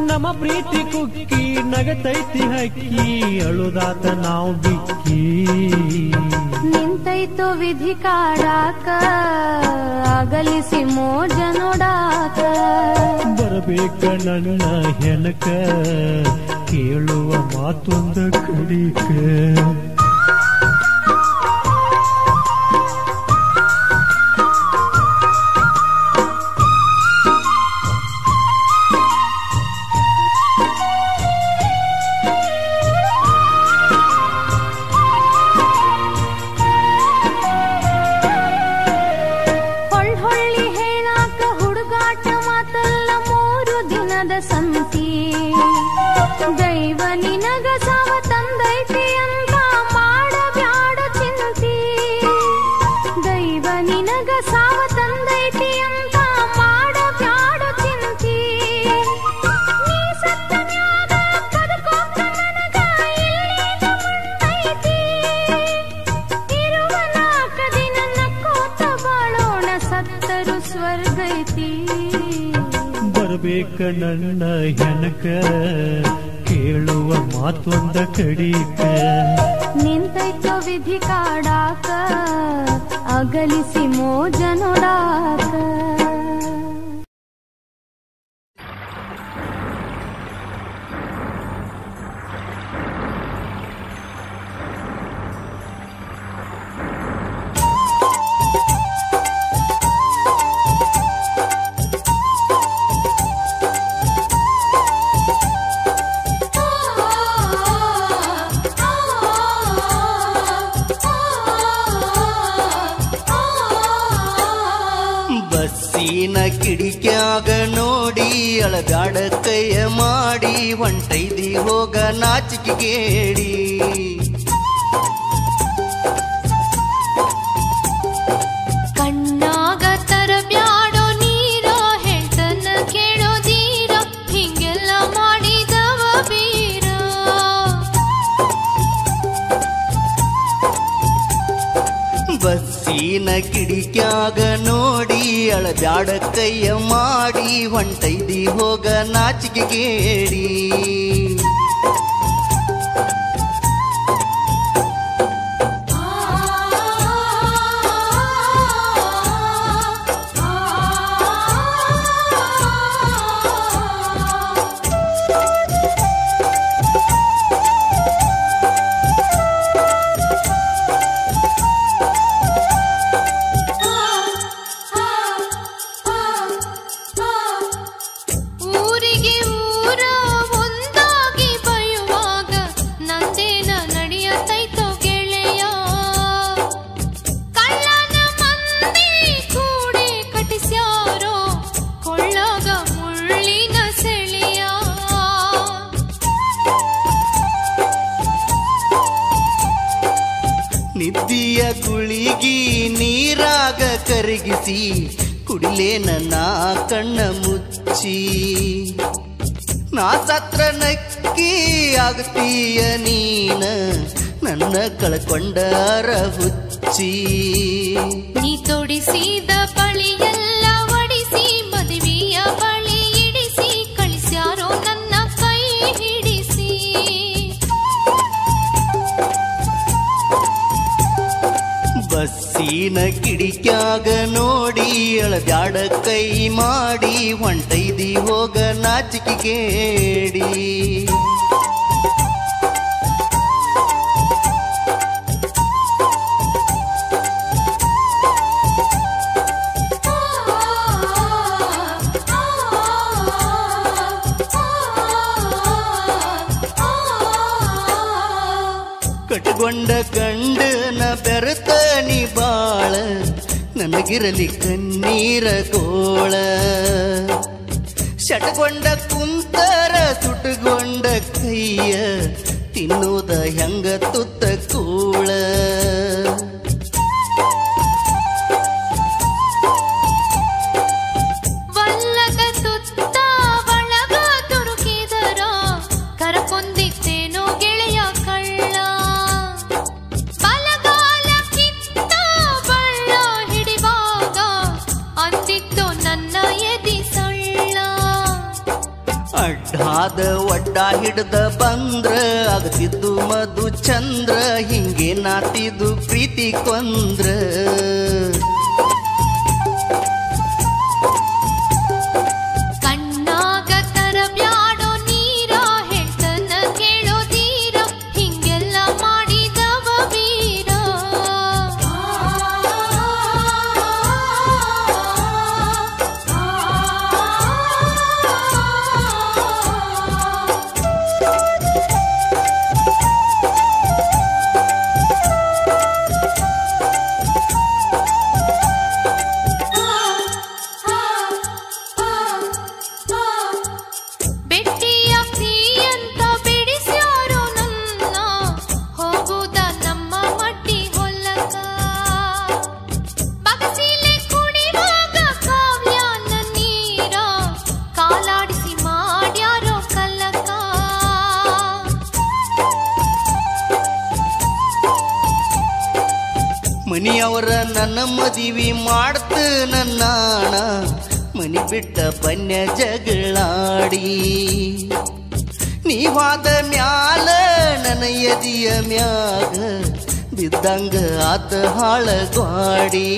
[SPEAKER 5] ನಮ್ಮ ಪ್ರೀತಿ ಕುಕ್ಕಿ ನಗತೈತಿ ಹಕ್ಕಿ ಅಳುದಾತ ನಾವು ಬಿಕ್ಕಿ.
[SPEAKER 2] ನಿಂತೈತು ವಿಧಿ ಕಾಡಾಕ ಅಗಲಿಸಿ ಮೋಜ ನೋಡಾಕ.
[SPEAKER 5] ಬರಬೇಕ ನನ್ನ ಹೆನಕ ಕೇಳುವ ಮಾತೊಂದ ಕಡಿಕ.
[SPEAKER 2] ಸಂತಿ ದೈವ ನಿನಗ ಸಾವ ತಂದೈತಿ ಅಂತ ಮಾಡಬ್ಯಾಡ ಚಿಂತಿ. ದೈವ ನಿನಗ ಸಾವ ತಂದೈತಿ ಅಂತ ಮಾಡಬ್ಯಾಡ ಚಿಂತಿ. ನೀ ಸತ್ತ ಮ್ಯಾಗ ಬದುಕೋಕ ನನಗ ಇಲ್ಲೇನ ಮಣ್ಣೈತಿ. ಇರುವ ನಾಲ್ಕ ದಿನ ನಕ್ಕೋತ ಬಾಳೋಣ ಸತ್ತರು ಸ್ವರ್ಗೈತಿ.
[SPEAKER 5] ಬರಬೇಕ ನನ್ನ ಹೆನಕ ಕೇಳುವ ಮಾತೊಂದ ಕಡಿಕ.
[SPEAKER 2] ನಿಂತೈತೋ ವಿಧಿ ಕಾಡಾಕ ಅಗಲಿಸಿ ಮೋಜ ನೋಡಾಕ.
[SPEAKER 6] ಬಸ್ಸಿನ ಕಿಡಿಕ್ಯಾಗ ನೋಡಿ ಅಳಗಾಡ ಕೈಯ ಮಾಡಿ ಹೊಂಟೈದಿ ಹೋಗ ನಾಚಿಕೆಗೇಡಿ.
[SPEAKER 3] ಕಣ್ಣಾಗ ತರಬ್ಯಾಡೋ ನೀರ ಹೇಳ್ತನ ಕೇಳೋದೀರ ಹಿಂಗೆಲ್ಲ ಮಾಡಿದವ ಬೀರ.
[SPEAKER 6] ಬಸ್ಸಿನ ಕಿಡಿಕ್ಯಾಗ ನೋಡಿ ಅಳಬ್ಯಾಡ ಕೈಯ ಮಾಡಿ ಹೊಂಟೈದಿ ಹೋಗ ನಾಚಿಕೆಗೇಡಿ.
[SPEAKER 3] ಊರಿಗೆ ಊರ ಒಂದಾಗಿ ಬಯುವಾಗ ನಂದೇನ ನಡೆಯತೈತೋ ಗೆಳೆಯ. ಕಳ್ಳನ ಮಂದಿ ಕೂಡಿ ಕಟ್ಟಿಸ್ಯಾರೋ ಕೊಳ್ಳಾಗ ಮುಳ್ಳಿನ ಸೆಳೆಯ.
[SPEAKER 6] ನಿದ್ದಿಯ ಗುಳಿಗಿ ನೀರಾಗ ಕರಗಿಸಿ ಕುಡಿಲೇನ ನಾ ಕಣ್ಣ ಮುಚ್ಚಿ. ನಾ ಸತ್ರ ನಕ್ಕಿ ಆಗ್ತೀಯ ನೀನ ನನ್ನ ಕಳ್ಕೊಂಡರ ಹುಚ್ಚಿ.
[SPEAKER 3] ನೀ ತೊಡಿಸಿದ ಬಳಿಯೆಲ್ಲ ಒಡಿಸಿ ಮದುವೆಯ ಬಳಿ ಇಡಿಸಿ ಕಳಿಸ್ಯಾರೋ ನನ್ನ ಕೈ ಹಿಡಿಸಿ.
[SPEAKER 6] ಬಸ್ಸಿನ ಕಿಡಿಕ್ಯಾಗ ನೋಡಿ ಅಳಬ್ಯಾಡ ಕೈ ಮಾಡಿ ಹೊಂಟೈದಿ ಹೋಗ ನಾಚಿಕೆಗೇಡಿ. ಕಟ್ಕೊಂಡ ಗಂಡನ ಬೆರತ ನೀ ಬಾಳ ನನಗಿರಲಿ ಕಣ್ಣೀರ ಗೋಳ. ಶಟಗೊಂಡ ಕುಂತರ ಸುಟಗೊಂಡ ಕೈಯ ತಿನ್ನುವುದ ಹೆಂಗ ತುತ್ತ ಕೂಳ.
[SPEAKER 3] ವಲ್ಲದ ತುತ್ತ ಒಳಗ ತುರುಕಿದರ ಕರಕೊಂದಿ
[SPEAKER 6] ಅಡ್ಡಾದ ಒಡ್ಡ ಹಿಡ್ದ ಬಂದ್ರ ಆಗತಿದ್ದು ಮಧು ಚಂದ್ರ ಹಿಂಗೆ ನಾತಿದ್ದು ಪ್ರೀತಿ ಕೊಂದ್ರ
[SPEAKER 3] ಕಣ್ಣಾಗ ತರಬ್ಯಾಡೋ ನೀರ ಹೇಳ್ತನ ಕೇಳೋದೀರ ಹಿಂಗೆಲ್ಲ ಮಾಡಿದವ ವೀರ
[SPEAKER 6] ಮನಿಯವರ ನನ್ನ ಮದಿವಿ ಮಾಡ್ತ ನನ್ನಾಣ ಮನಿ ಬಿಟ್ಟ ಬನ್ಯ ಜಗಳಾಡಿ ನೀವಾದ ಮ್ಯಾಲ ನನ್ನ ಎದಿಯ ಮ್ಯಾಗ ಬಿದ್ದಂಗ ಆತ ಹಾಳಗ್ವಾಡಿ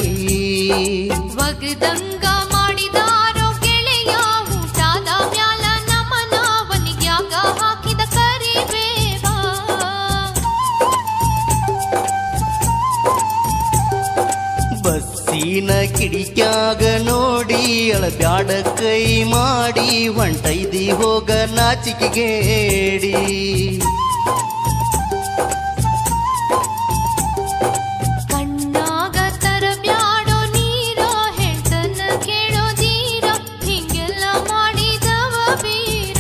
[SPEAKER 3] ವಗದಂಗ ಮಾಡಿದಾರೋ ಗೆಳೆಯ ಊಟದ ಮ್ಯಾಲ ನಮನ ಒಲಿಗ್ಯಾಗ ಹಾಕಿದ ಕರಿಬೇವ
[SPEAKER 6] ಬಸ್ಸಿನ ಕಿಡಿಕ್ಯಾಗ ನೋಡಿ ಅಳಬ್ಯಾಡ ಕೈ ಮಾಡಿ ಹೊಂಟೈದಿ ಹೋಗ ನಾಚಿಕೆಗೇಡಿ
[SPEAKER 3] ಕಣ್ಣಾಗ ತರಬ್ಯಾಡೋ ನೀರ ಹೇಳ್ತನ ಕೇಳೋದೀರ ಹಿಂಗೆಲ್ಲ ಮಾಡಿದವ ವೀರ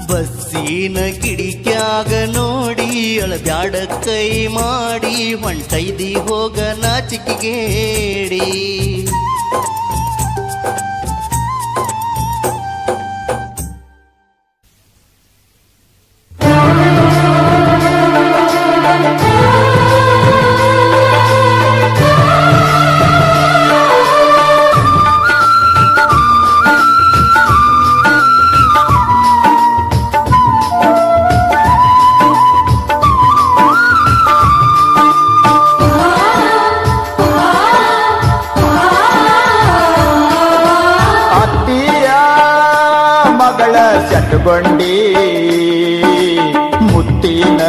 [SPEAKER 6] ಬಸ್ಸಿನ ಕಿಡಿಕ್ಯಾಗ ನೋಡಿ ಅಳಬ್ಯಾಡ ಕೈ ಮಾಡಿ ಹೊಂಟೈದಿ ಹೋಗ ನಾಚಿಕೆಗೇಡಿ
[SPEAKER 7] ಕಟ್ಟುಕೊಂಡಿ ಮುತ್ತಿನ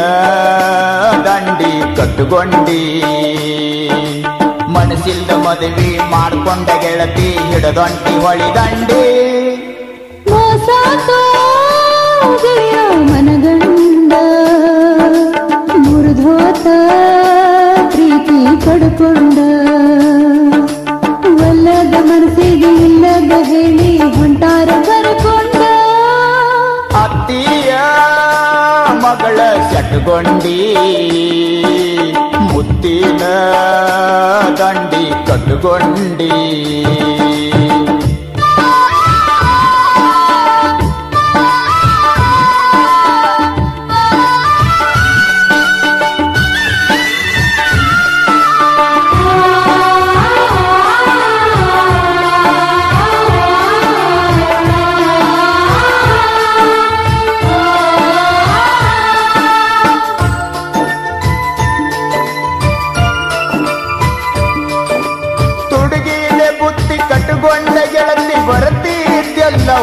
[SPEAKER 7] ದಂಡಿ ಕಟ್ಟುಕೊಂಡಿ ಮನಸ್ಸಿಲ್ದ ಮದುವೆ ಮಾಡ್ಕೊಂಡ ಗೆಳತಿ ಹಿಡದೊಂಟಿ ಹೊಳಿ ದಂಡಿ
[SPEAKER 2] ಮನಗಂಡ ಮುರಿದೋತ ಪ್ರೀತಿ ಪಡ್ಕೊಂಡ ಒಲ್ಲದ ಮನಸ್ಸಿಗೆ ಇಲ್ಲದ ಹೇಳಿ ಹೊಂಟಾರ ಕರ್ಕೊಂಡ
[SPEAKER 7] ಅತ್ತಿಯ ಮಗಳ ಸೆಟ್ಕೊಂಡಿ ಮುತ್ತಿನ ದಂಡಿ ಕಟ್ಟುಕೊಂಡಿ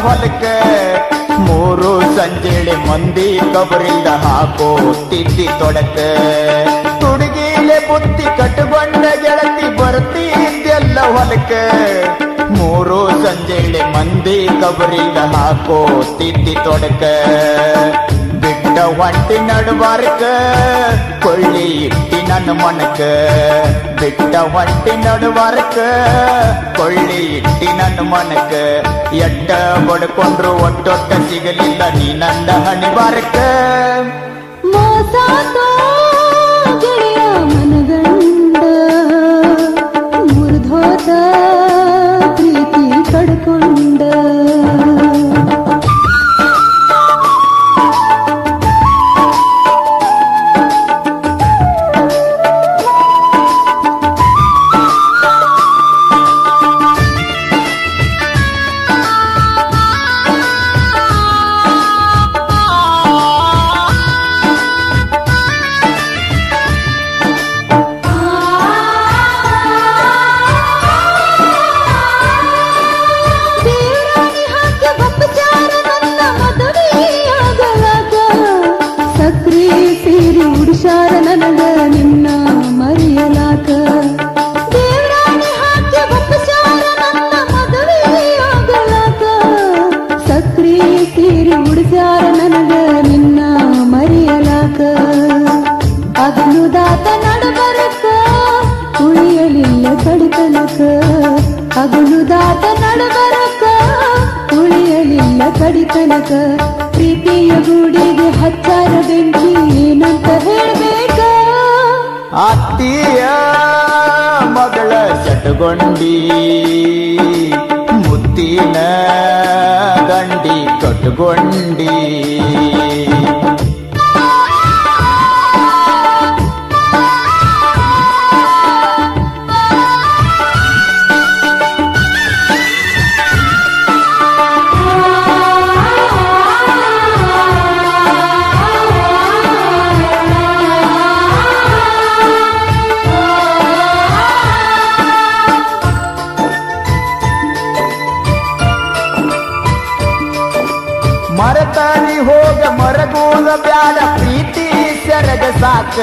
[SPEAKER 7] ಹೊಲಕ್ಕ ಮೂರು ಸಂಜೆಳೆ ಮಂದಿ ಕಬರಿಲ್ದ ಹಾಕೋ ತಿದ್ದಿ ತೊಡಕ ತುಡುಗಿಲೆ ಬುತ್ತಿ ಕಟ್ಟುಕೊಂಡ ಗೆಳತಿ ಬರ್ತಿದ್ದೆಲ್ಲ ಹೊಲಕ್ಕ ಮೂರು ಸಂಜೆಳೆ ಮಂದಿ ಕಬರಿಲ್ದ ಹಾಕೋ ತಿದ್ದಿ ತೊಡಕ ಬಿಟ್ಟ ಹೊಂಟಿ ನಡುವಾರಕ ಕೊಳ್ಳಿ ಇಟ್ಟಿ ನನ್ನ ಮನಕ ಬಿಟ್ಟ ಹೊಂಟಿ ನಡುವಾರಕ ಕೊಳ್ಳಿ ಇಟ್ಟಿ ನನ್ನ ಮನಕ ಎಟ್ಟ ಬಡ್ಕೊಂಡ್ರು ಒಟ್ಟೊಟ್ಟ ಸಿಗಲಿಲ್ಲ ನೀ ನನ್ನ ಹಣಿಬಾರಕ
[SPEAKER 2] ಗೆಳೆಯ ಮನಗಂಡ ಮುರಿದೋತ ಪ್ರೀತಿ ಪಡ್ಕೊಂಡ ಪ್ರೀತಿಯ ಗೂಡಿಗೆ ಹಚ್ಚಾರ ಬೆಂಕಿ ಏನಂತ ಹೇಳ್ಬೇಕ
[SPEAKER 7] ಅತ್ತಿಯ ಮಗಳ ಸಟಗೊಂಡಿ ಮುತ್ತಿನ ಗಂಡಿ ಕಟ್ಕೊಂಡಿ ಮರತಾನಿ ಹೋಗ ಮರಗೋಲ ಬ್ಯಾಡ ಪ್ರೀತಿ ಸೆರಗ ಸಾಕ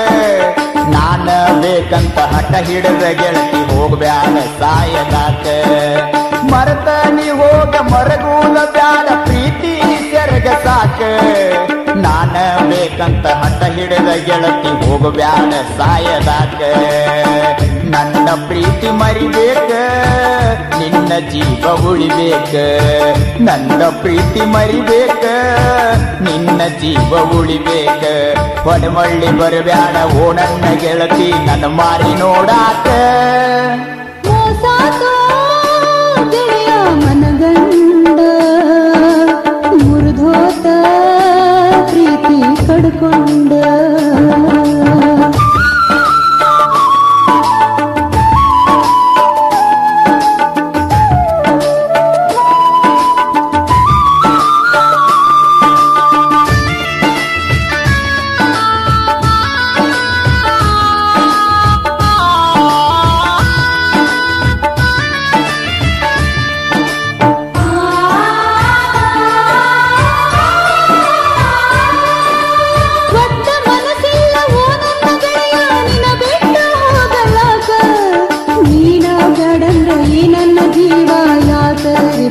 [SPEAKER 7] ನಾನ ಬೇಕಂತ ಹಠ ಹಿಡಿದ ಗೆಳತಿ ಹೋಗ್ಬ್ಯಾಡ ಸಾಯದಾಕ ಮರತಾನಿ ಹೋಗ ಮರಗೋಲ ಬ್ಯಾಡ ಪ್ರೀತಿ ಸೆರಗ ಸಾಕ ನಾನ ಬೇಕಂತ ಹಠ ಹಿಡಿದ ಗೆಳತಿ ಹೋಗ್ಬ್ಯಾಡ ಸಾಯದಾಕ ನನ್ನ ಪ್ರೀತಿ ಮರಿಬೇಕ ನಿನ್ನ ಜೀವ ಉಳಿಬೇಕ ನನ್ನ ಪ್ರೀತಿ ಮರಿಬೇಕ ನಿನ್ನ ಜೀವ ಉಳಿಬೇಕ ಹೊಡಮಳ್ಳಿ ಬರಬ್ಯಾಡ ಓ ನನ್ನ ಗೆಳತಿ ನನ್ನ ಮಾರಿ ನೋಡಾಕ
[SPEAKER 2] ಮೋಸಾತೋ ಗೆಳೆಯ ಮನಗಂಡ ಮುರಿದೋತ ಪ್ರೀತಿ ಕಡ್ಕೊಂಡ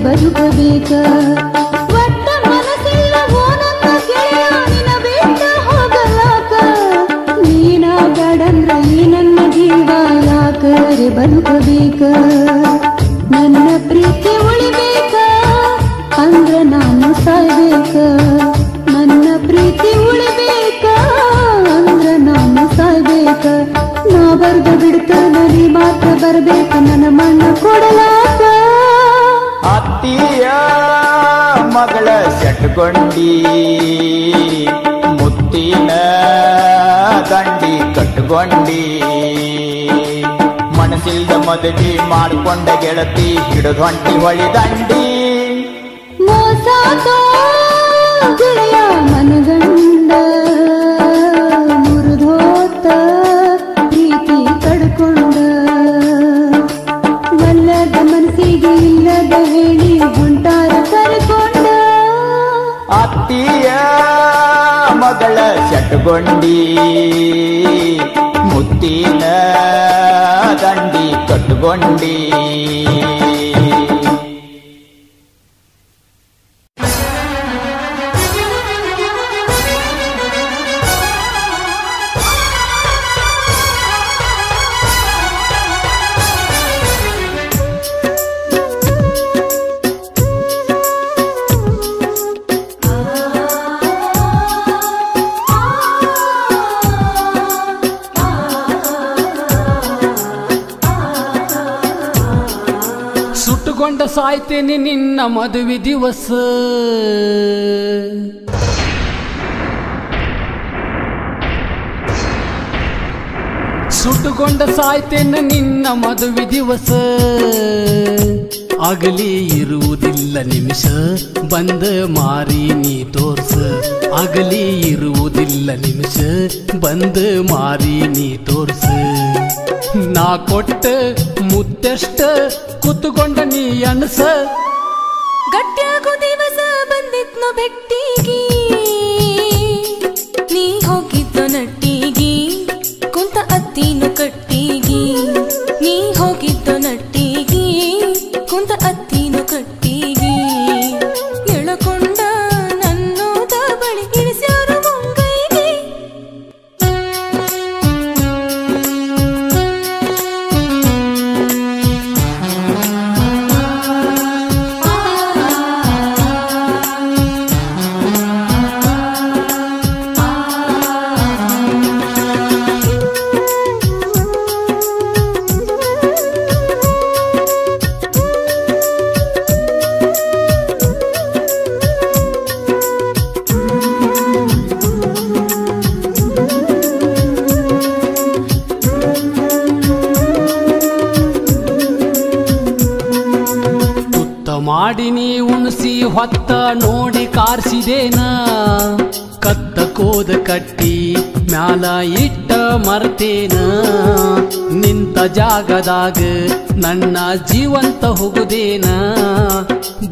[SPEAKER 2] ಬದುಕಬೇಕ ಒಟ್ಟ ಮನಸ್ಸಿಲ್ಲ ಓ ನನ್ನ ಗೆಳೆಯ ನಿನ ಬಿಟ್ಟ ಹೋಗಲಾಕ ನೀನ ಬ್ಯಾಡಂದ್ರ ಈ ನನ್ನ ಜೀವ ಯಾಕರೆ ಬದುಕಬೇಕ ನನ್ನ ಪ್ರೀತಿ ಉಳಿಬೇಕ ಅಂದ್ರ ನಾನು ಸಾಯ್ಬೇಕ ನನ್ನ ಪ್ರೀತಿ ಉಳಿಬೇಕ ಅಂದ್ರ ನಾನು ಸಾಯ್ಬೇಕ ನಾ ಬರ್ದ ಬಿಡ್ತ ನದಿ ಮಾತ್ರ ಬರ್ಬೇಕ ನನ್ನ ಮಣ್ಣ ಕೊಡಲಾಕ
[SPEAKER 7] ಅತ್ತಿಯ ಮಗಳ ಸೆಟ್ಕೊಂಡಿ ಮುತ್ತಿನ ಗಂಡಿ ಕಟ್ಕೊಂಡಿ ಮನಸ್ಸಿಲ್ದ ಮದುವೆ ಮಾಡಿಕೊಂಡ ಗೆಳತಿ ಹಿಡಿದು ಹೊಂಟಿ ಹೊಳಿದಂಡಿ
[SPEAKER 2] ಮೋಸಾತೋ ಗೆಳೆಯ ಮನಗಂಡ ಮುರಿದೋತ ಪ್ರೀತಿ ಕಡ್ಕೊಂಡ ಒಲ್ಲದ ಮನಸ್ಸಿಗೆ ಇಲ್ಲದ ಹೇಳಿ ಹೊಂಟಾರ ಕರ್ಕೊಂಡ
[SPEAKER 7] ಅತ್ತಿಯ ಮಗಳ ಸೆಟ್ಕೊಂಡಿ ಮುತ್ತಿನ ಗಂಡಿ ಕಟ್ಕೊಂಡಿ
[SPEAKER 4] ಸುಟ್ಟುಕೊಂಡ ಸಾಯ್ತೇನೆ ನಿನ್ನ ಮದುವೆ ದಿವಸ ಸುಟ್ಟುಕೊಂಡ ಸಾಯ್ತೇನೆ ನಿನ್ನ ಮದುವೆ ದಿವಸ ಆಗಲಿ ಇರುವುದಿಲ್ಲ ನಿಮಿಷ ಬಂದ ಮಾರಿ ನೀ ತೋರ್ಸ ಆಗಲಿ ಇರುವುದಿಲ್ಲ ನಿಮಿಷ ಬಂದ ಮಾರಿ ನೀ ತೋರ್ಸ ನಾ ಕೊಟ್ಟ ಮುತ್ತೆಷ್ಟ ಕೂತುಕೊಂಡ ನೀ ಅನಸ
[SPEAKER 3] ಗಟ್ಟಿಯಾಗೋ ದಿವಸ ಬಂದಿತ್ನು ಬೆಟ್ಟಿಗಿ ನೀ ಹೋಗಿದ್ದು ನಟ್ಟಿಗಿ ಕುಂತ ಅತ್ತಿನು ಕಟ್ಟಿಗಿ ನೀ ಹೋಗಿದ್ದು ನಟ್ಟಿಗಿ ಕುಂತ ಅತ್ತಿನು ಕಟ್ಟಿಗಿ ಎಳಕೊಂಡ ನನ್ನೋದ ಬಳಿ ಇಳಿಸ್ಯಾರು ಮುಂಗೈಗೆ
[SPEAKER 4] ಮಾಡಿನಿ ಉಣಿಸಿ ಹೊತ್ತ ನೋಡಿ ಕಾರ್ಸಿದೇನ ಕತ್ತ ಕೋದ ಕಟ್ಟಿ ಮ್ಯಾಲ ಇಟ್ಟ ಮರ್ತೇನ ನಿಂತ ಜಾಗದಾಗ ನನ್ನ ಜೀವಂತ ಹೋಗುದೇನ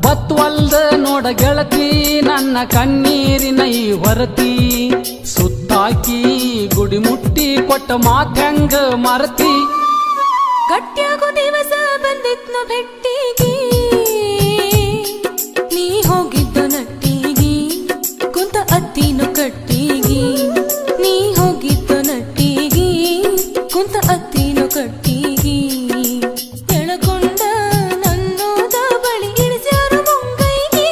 [SPEAKER 4] ಬತ್ವಲ್ದ ನೋಡ ಗೆಳತಿ ನನ್ನ ಕಣ್ಣೀರಿನ ಈ ಹೊರತಿ ಸುತ್ತಾಕಿ ಗುಡಿ ಮುಟ್ಟಿ ಕೊಟ್ಟ ಮಾತ್ಯಂಗ ಮರತಿ
[SPEAKER 3] ಗಟ್ಟಿಯಾಗೋ ದಿವಸ ಬಂದಿತ್ನು ಭೆಟ್ಟಿಗೆ ನೀ ಹೋಗಿದ್ದ ನಟ್ಟಿಗೆ ಕುಂತ ಅತ್ತಿನು ಕಟ್ಟಿಗೆ ನೀ ಹೋಗಿದ್ದ ನಟ್ಟಿಗೆ ಕುಂತ ಅತ್ತಿನು ಕಟ್ಟಿಗೆ ಎಳಕೊಂಡ ನನ್ನೋದ ಬಳಿ ಇಳಿಸ್ಯಾರು ಮುಂಗೈಗೆ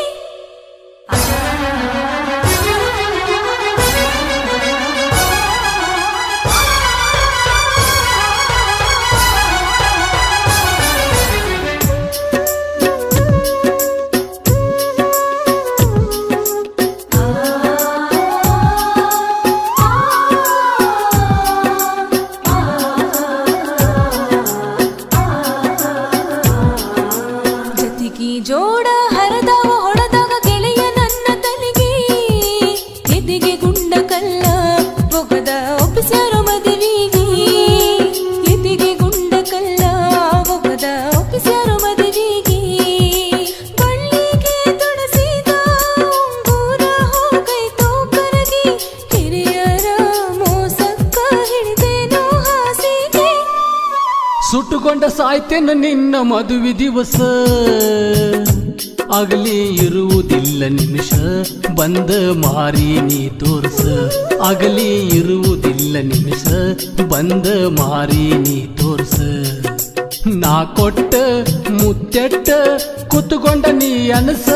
[SPEAKER 3] ಜೋಡ ಹರದವ ಹೊಡೆದಾಗ ಗೆಳೆಯ ನನ್ನ ತಲೆಗೆ ಎದೆಗೆ ಗುಂಡ ಕಲ್ಲ ಒಗದ ಒಪ್ಪಿಸ್ಯಾರೋ ಮದುವೆಗೆ ಎದೆಗೆ ಗುಂಡ ಕಲ್ಲ ಒಗದ ಒಪ್ಪಿಸ್ಯಾರೋ ಮದುವೆಗೆ ಬಳ್ಳಿಗೆ ತೊಡಸಿದ ಉಂಗುರ ಹೋಗೈತೋ ಕರಗಿ ಹಿರಿಯರ ಮೋಸಕ್ಕ ಹಿಡಿದೇನೋ ಹಾಸಿಗೆ
[SPEAKER 4] ಸುಟ್ಟುಕೊಂಡ ಸಾಯ್ತೇನ ನಿನ್ನ ಮದುವೆ ದಿವಸ ಆಗಲಿ ಇರುವುದಿಲ್ಲ ನಿಮಿಷ ಬಂದ ಮಾರಿ ನೀ ತೋರ್ಸ ಆಗಲಿ ಇರುವುದಿಲ್ಲ ನಿಮಿಷ ಬಂದ ಮಾರಿ ನೀ ತೋರ್ಸ ನಾ ಕೊಟ್ಟ ಮುತ್ತೆಟ್ಟ ಕೂತುಕೊಂಡ ನೀ ಅನಸ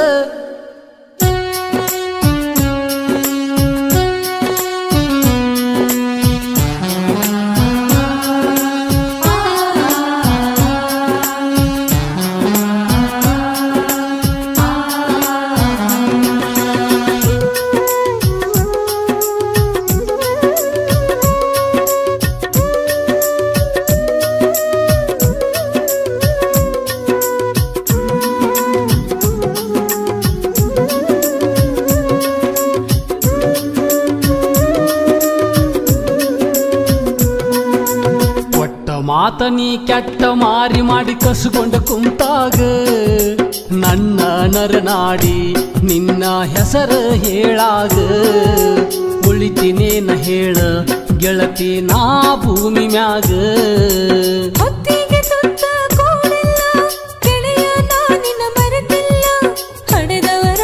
[SPEAKER 4] ಮಾತ ನೀ ಕೆಟ್ಟ ಮಾರಿ ಮಾಡಿ ಕಸುಕೊಂಡ ಕುಂತಾಗ ನನ್ನ ನರನಾಡಿ ನಿನ್ನ ಹೆಸರ ಹೇಳಾಗ ಉಳಿತಿನೇನ ಹೇಳ ಗೆಳತಿ ನಾ ಭೂಮಿ ಮ್ಯಾಗ
[SPEAKER 3] ಹೊತ್ತಿಗೆ ತುತ್ತ ಕೂಡಿಲ್ಲ ಗೆಳೆಯ ನಾ ನಿನ್ನ ಮರೆತಿಲ್ಲ ಹಡೆದವರ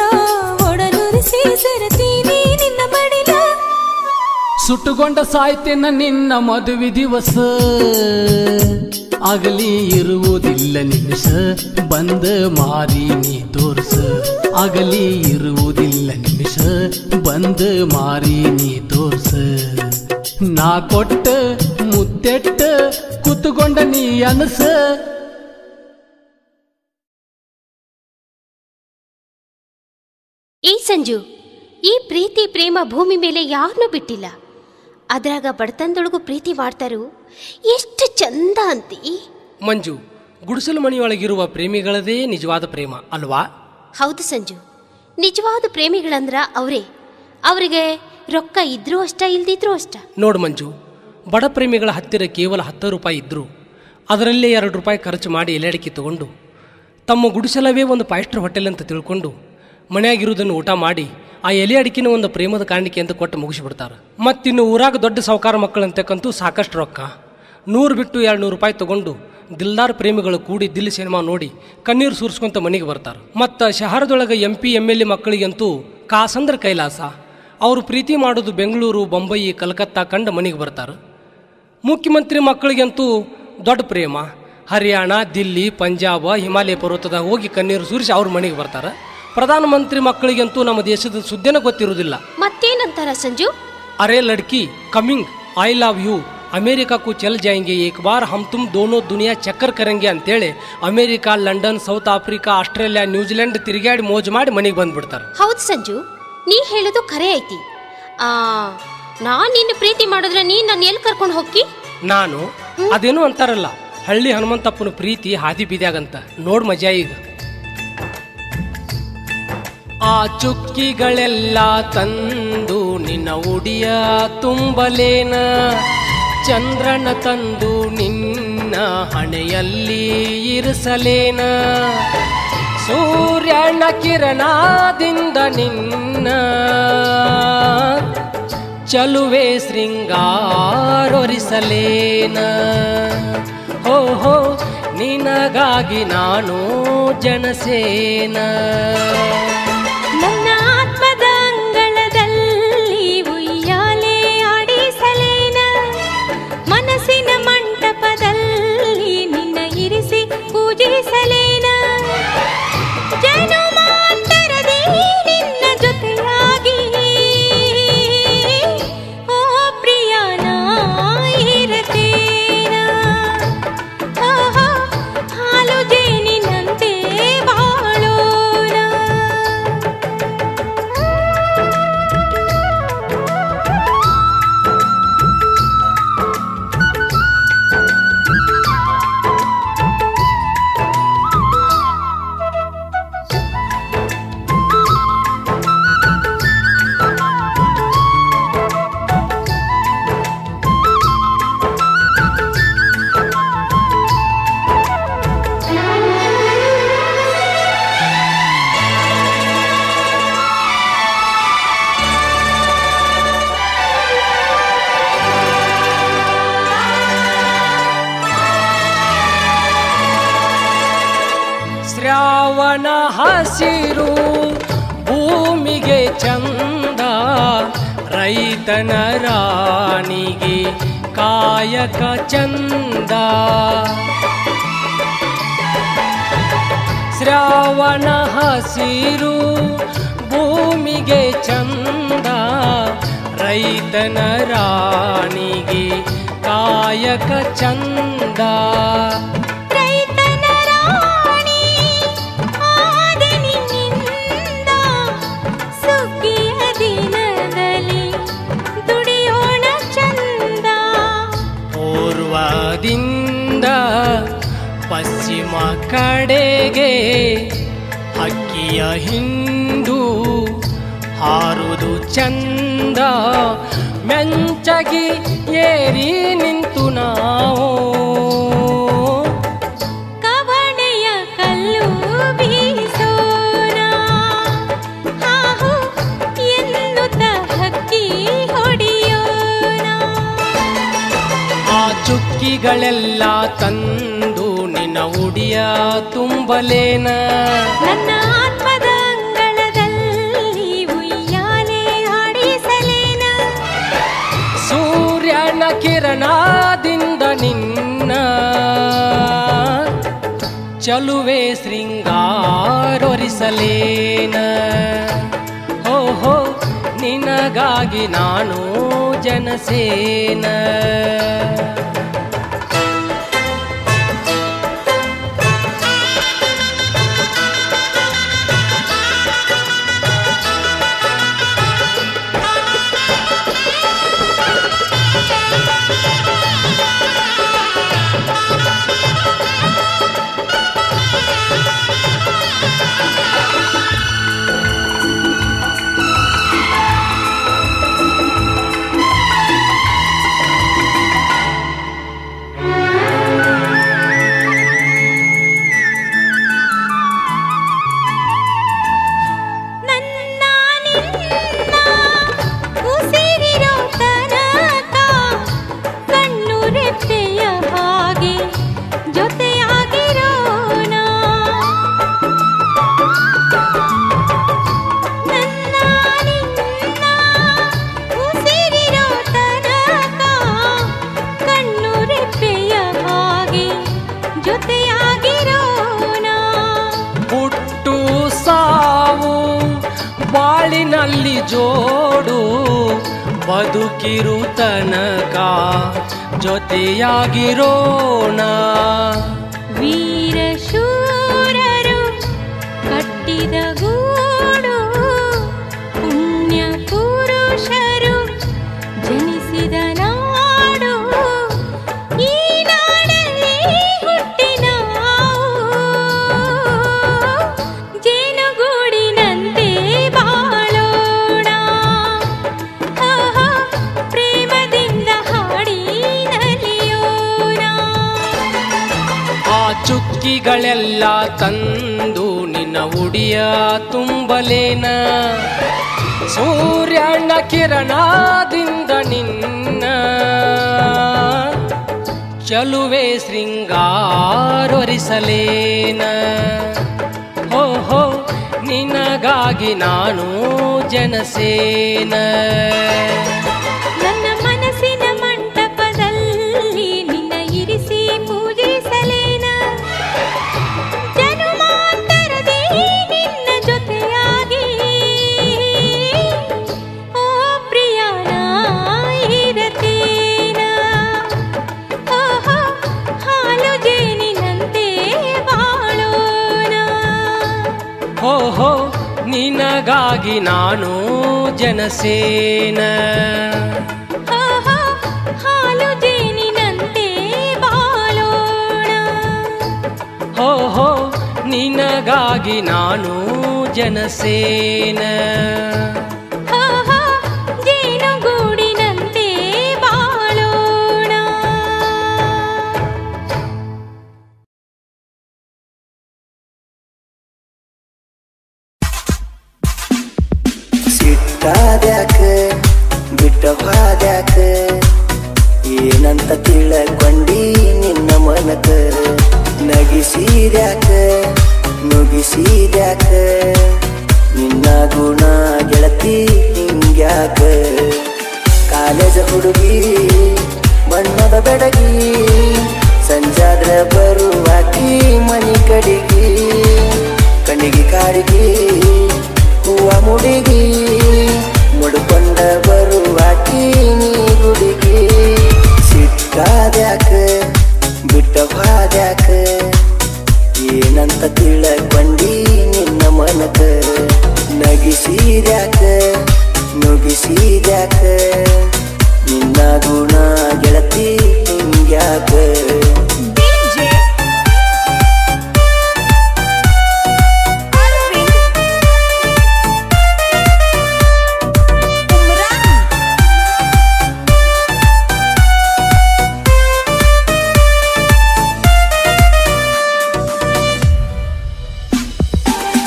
[SPEAKER 3] ಒಡಲುರಿಸಿ ಸೆರತೀನಿ ನಿನ್ನ ಮಡಿಲ
[SPEAKER 4] ಸುಟ್ಟುಕೊಂಡ ಸಾಯ್ತೇನ ನಿನ್ನ ಮದುವೆ ದಿವಸ ಆಗಲಿ ಇರುವುದಿಲ್ಲ ನಿಮಿಷ ಬಂದ ಮಾರಿ ನೀ ತೋರ್ಸ ಆಗಲಿ ಇರುವುದಿಲ್ಲ ನಿಮಿಷ ಬಂದ ಮಾರಿ ನೀ ತೋರ್ಸ ನಾ ಕೊಟ್ಟ ಮುತ್ತೆಟ್ಟ ಕೂತುಕೊಂಡ ನೀ ಅನಸ
[SPEAKER 8] ಏ ಸಂಜು, ಈ ಪ್ರೀತಿ ಪ್ರೇಮ ಭೂಮಿ ಮೇಲೆ ಯಾರನ್ನೂ ಬಿಟ್ಟಿಲ್ಲ. ಅದ್ರಾಗ ಬಡತನದೊಳಗೂ ಪ್ರೀತಿ ಮಾಡ್ತಾರು, ಎಷ್ಟು ಚಂದ ಅಂತಿ.
[SPEAKER 9] ಮಂಜು, ಗುಡಿಸಲು ಮನೆಯೊಳಗಿರುವ ಪ್ರೇಮಿಗಳದೇ ನಿಜವಾದ ಪ್ರೇಮ ಅಲ್ವಾ?
[SPEAKER 8] ಹೌದು ಸಂಜು, ನಿಜವಾದ ಪ್ರೇಮಿಗಳಂದ್ರ ಅವರೇ. ಅವರಿಗೆ ರೊಕ್ಕ ಇದ್ರೂ ಅಷ್ಟ, ಇಲ್ದಿದ್ರೂ ಅಷ್ಟ.
[SPEAKER 9] ನೋಡು ಮಂಜು, ಬಡ ಪ್ರೇಮಿಗಳ ಹತ್ತಿರ ಕೇವಲ 10 ರೂಪಾಯಿ ಇದ್ದರೂ ಅದರಲ್ಲೇ 2 ರೂಪಾಯಿ ಖರ್ಚು ಮಾಡಿ ಎಲೆ ಅಡಿಕೆ ತಗೊಂಡು ತಮ್ಮ ಗುಡಿಸಲವೇ ಒಂದು 5 ಸ್ಟಾರ್ ಹೋಟೆಲ್ ಅಂತ ತಿಳ್ಕೊಂಡು ಮನೆಯಾಗಿರುವುದನ್ನು ಊಟ ಮಾಡಿ ಆ ಎಲೆ ಅಡಿಕೆನ ಒಂದು ಪ್ರೇಮದ ಕಾಣಿಕೆ ಅಂತ ಕೊಟ್ಟು ಮುಗಿಸಿಬಿಡ್ತಾರೆ. ಮತ್ತಿನ್ನು ಊರಾಗ ದೊಡ್ಡ ಸಾವುಕಾರ ಮಕ್ಕಳಂತಕ್ಕಂತೂ ಸಾಕಷ್ಟು ರೊಕ್ಕ 100 ಬಿಟ್ಟು 200 ರೂಪಾಯಿ ತಗೊಂಡು ದಿಲ್ದಾರ್ ಪ್ರೇಮಿಗಳು ಕೂಡಿ ದಿಲ್ ಸಿನಿಮಾ ನೋಡಿ ಕಣ್ಣೀರು ಸುರಿಸ್ಕೊಂತ ಮನೆಗೆ ಬರ್ತಾರೆ. ಮತ್ತು ಶಹರದೊಳಗೆ MP MLA ಮಕ್ಕಳಿಗಂತೂ ಕಾಸಂದ್ರ ಕೈಲಾಸ. ಅವರು ಪ್ರೀತಿ ಮಾಡೋದು ಬೆಂಗಳೂರು, ಬೊಂಬಯಿ, ಕಲ್ಕತ್ತಾ ಕಂಡು ಮನೆಗೆ ಬರ್ತಾರೆ. ಮುಖ್ಯಮಂತ್ರಿ ಮಕ್ಕಳಿಗಂತೂ ದೊಡ್ಡ ಪ್ರೇಮ ಹರಿಯಾಣ, ದಿಲ್ಲಿ, ಪಂಜಾಬ್, ಹಿಮಾಲಯ ಪರ್ವತದಾಗ ಹೋಗಿ ಕಣ್ಣೀರು ಸುರಿಸಿ ಅವ್ರ ಮನೆಗೆ ಬರ್ತಾರೆ. ಪ್ರಧಾನಮಂತ್ರಿ ಮಕ್ಕಳಿಗಂತೂ ನಮ್ಮ ದೇಶದ ಸುದ್ದಿನ ಗೊತ್ತಿರುವುದಿಲ್ಲ.
[SPEAKER 8] ಮತ್ತೇನಂತಾರ ಸಂಜು?
[SPEAKER 9] ಅರೆ ಲಡ್ಕಿ ಕಮಿಂಗ್, ಐ ಲವ್ ಯು, ಅಮೇರಿಕಾಕ್ಕೂ ಚಲ್ ಜಾಯಂಗೆ, ಏಕ್ ಬಾರ್ ಹಮ್ ತುಮ್ ದೋನೋ ದುನಿಯಾ ಚಕ್ಕರ್ ಕರಂಗೆ ಅಂತೇಳಿ America, London, South Africa, Australia, New Zealand ತಿರುಗಾಡಿ ಮೋಜು ಮಾಡಿ ಮನೆಗೆ ಬಂದ್ಬಿಡ್ತಾರೆ.
[SPEAKER 8] ಹೌದು ಸಂಜು, ನೀ ಹೇಳೋದು ಖರೆ ಐತಿ. ನಾನ್ ನಿನ್ನ ಪ್ರೀತಿ ಮಾಡಿದ್ರೆ ನೀ ನನ್ನ ಎಲ್ಲಿ ಕರ್ಕೊಂಡು ಹೋಗಿ?
[SPEAKER 9] ನಾನು ಅದೇನೋ ಅಂತಾರಲ್ಲ, ಹಳ್ಳಿ ಹನುಮಂತಪ್ಪನ ಪ್ರೀತಿ ಹಾದಿ ಬೀದ್ಯಾಗಂತ. ನೋಡ್ ಮಜಾ ಈಗ. ಆ ಚುಕ್ಕಿಗಳೆಲ್ಲ ತಂದು ನಿನ್ನ ಉಡಿಯ ತುಂಬಲೇನ, ಚಂದ್ರನ ತಂದು ನಿನ್ನ ಹಣೆಯಲ್ಲಿ ಇರಿಸಲೇನ, ಸೂರ್ಯನ ಕಿರಣದಿಂದ ನಿನ್ನ ಚಲುವೆ ಶೃಂಗಾರೊರಿಸಲೇನ. ಹೋ ಹೋ ನಿನಗಾಗಿ ನಾನು ಜನಸೇನ.
[SPEAKER 3] ನನ್ನ ಆತ್ಮದ ಅಂಗಳದಲ್ಲಿ ಉಯ್ಯಾಲೆ ಆಡಿಸಲೇನ, ಮನಸ್ಸಿನ ಮಂಟಪದಲ್ಲಿ ನಿನ್ನ ಇರಿಸಿ ಪೂಜಿಸಲೇನ, ಜನುಮಾಂತರದಿ ನಿನ್ನ ಜೊತೆಯಾಗಿ ಓ ಪ್ರಿಯನ ಇರತೇನ. ಹಾಲು ಜೇನಿನಂತೆ ಬಾಳೋಣ.
[SPEAKER 9] ಶ್ರಾವಣ ಹಸಿರು ಭೂಮಿಗೆ ಚಂದ, ರೈತನ ರಾಣಿಗೆ ಕಾಯಕ ಚಂದ. ಶ್ರಾವಣ ಹಸಿರು ಭೂಮಿಗೆ ಚಂದ, ರೈತನ ರಾಣಿಗೆ ಕಾಯಕ ಚಂದ. ಪೂರ್ವದಿಂದ ಪಶ್ಚಿಮ ಕಡೆಗೆ ಹಕ್ಕಿಯ ಹಿಂಡು ಹಾರುವುದು ಚಂದ, ಮೆಂಚಗಿ ಏರಿ ನಿಂತು ನಾವು
[SPEAKER 3] ಕವಣೆಯ ಕಲ್ಲು ಬೀಸೋಣ. ಹಾಹು ಎನ್ನುತ್ತ ಹಕ್ಕಿ ಹೊಡೆಯೋಣ.
[SPEAKER 9] ಆ ಚುಕ್ಕಿಗಳೆಲ್ಲ ತಂದು ನಿನ್ನ ಉಡಿಯ ತುಂಬಲೇನ,
[SPEAKER 3] ನನ್ನ ಆತ್ಮದ ಅಂಗಳದಲ್ಲಿ ಉಯ್ಯಾಲೆ ಆಡಿಸಲೇನ,
[SPEAKER 9] ಸೂರ್ಯನ ಕಿರಣದಿಂದ ನಿನ್ನ ಚಲುವೆ ಶೃಂಗಾರೊರಿಸಲೇನ. ಹೋ ಹೋ ನಿನಗಾಗಿ ನಾನು ಜನಸೇನ. ಬಾಳಿನಲ್ಲಿ ಜೋಡು ಬದುಕಿರು ತನಕ ಜೊತೆಯಾಗಿರೋಣ.
[SPEAKER 3] ವೀರ ಶೂರರು ಕಟ್ಟಿದ ಗೂಡು, ಪುಣ್ಯ ಪುರುಷರು ಜನಿಸಿದ ನಾಡು, ಈ ನಾಡಲ್ಲಿ ಹುಟ್ಟಿ ನಾವು ಜೇನುಗೂಡಿನಂತೆ
[SPEAKER 9] ಹಕ್ಕಿಗಳೆಲ್ಲ ತಂದು ನಿನ್ನ ಉಡಿಯ ತುಂಬಲೇನ ಸೂರ್ಯನ ಕಿರಣದಿಂದ ನಿನ್ನ ಚಲುವೆ ಶೃಂಗಾರೊರಿಸಲೇನ ಹೋ ಹೋ ನಿನಗಾಗಿ ನಾನು ಜನಸೇನ
[SPEAKER 3] ನನ್ನ ಮನಸ್ಸಿನ ಮಂಟಪದಲ್ಲಿ ನಿನ್ನ ಇರಿಸಿ ಪೂಜಿಸಲೇನ ಜನುಮಾಂತರದೇ ನಿನ್ನ ಜೊತೆಯಾಗಿ ಓ ಪ್ರಿಯನ ಇರತೇನ ಓಹೋ ಹಾಲು ಜೇನಿನಂತೆ ಬಾಳೋಣ
[SPEAKER 9] ಹೋ ಹೋ ನಿನಗಾಗಿ ನಾನು ಜನಸೇನ
[SPEAKER 3] ಓಹೋ ಹಾಲು ಜೇನಿನಂತೆ ಬಾಳೋಣ
[SPEAKER 9] ಹೋ ಹೋ ನಿನಗಾಗಿ ನಾನು ಜನಸೇನ
[SPEAKER 3] ಓಹೋ ಜೇನುಗೂಡಿನಂತೆ ಬಾಳೋಣ.
[SPEAKER 10] ಸಿಟ್ಟಾದ್ಯಾಕ ಬಿಟ್ಟ ಹಾದ್ಯಾಕ ಏನಂತ ತಿಳಕೊಂಡಿ ನಿನ್ನ ಮನಕ ನಗಿಸಿದ್ಯಾಕ ನುಗಿಸಿದ್ಯಾಕ ನಿನ್ನ ಗುಣ ಗೆಳತಿ ಹಿಂಗ್ಯಾಕ ಕಾಲೇಜ ಹುಡುಗಿ ಬಣ್ಣದ ಬೆಡಗಿ ಸಂಜಾದ್ರ ಬರುವಾಕಿ ಮನಿ ಕಡಿಗಿ ಕಣ್ಣಿಗೆ ಕಾಡಿಗಿ ಹೂವ ಮುಡಿಗಿ ಮುಡ್ಕೊಂಡ ಬರುವಾಕಿ ನೀ ಹುಡುಗಿ ಸಿಟ್ಟಾದ್ಯಾಕ ಬಿಟ್ಟ ಹಾದ್ಯಾಕ ಏನಂತ ತಿಳಕೊಂಡಿ ನಿನ್ನ ಮನಕ ನಗಿಸಿದ್ಯಾಕ ನುಗಿಸಿದ್ಯಾಕ ನಿನ್ನ ಗುಣ ಗೆಳತಿ ಹಿಂಗ್ಯಾಕ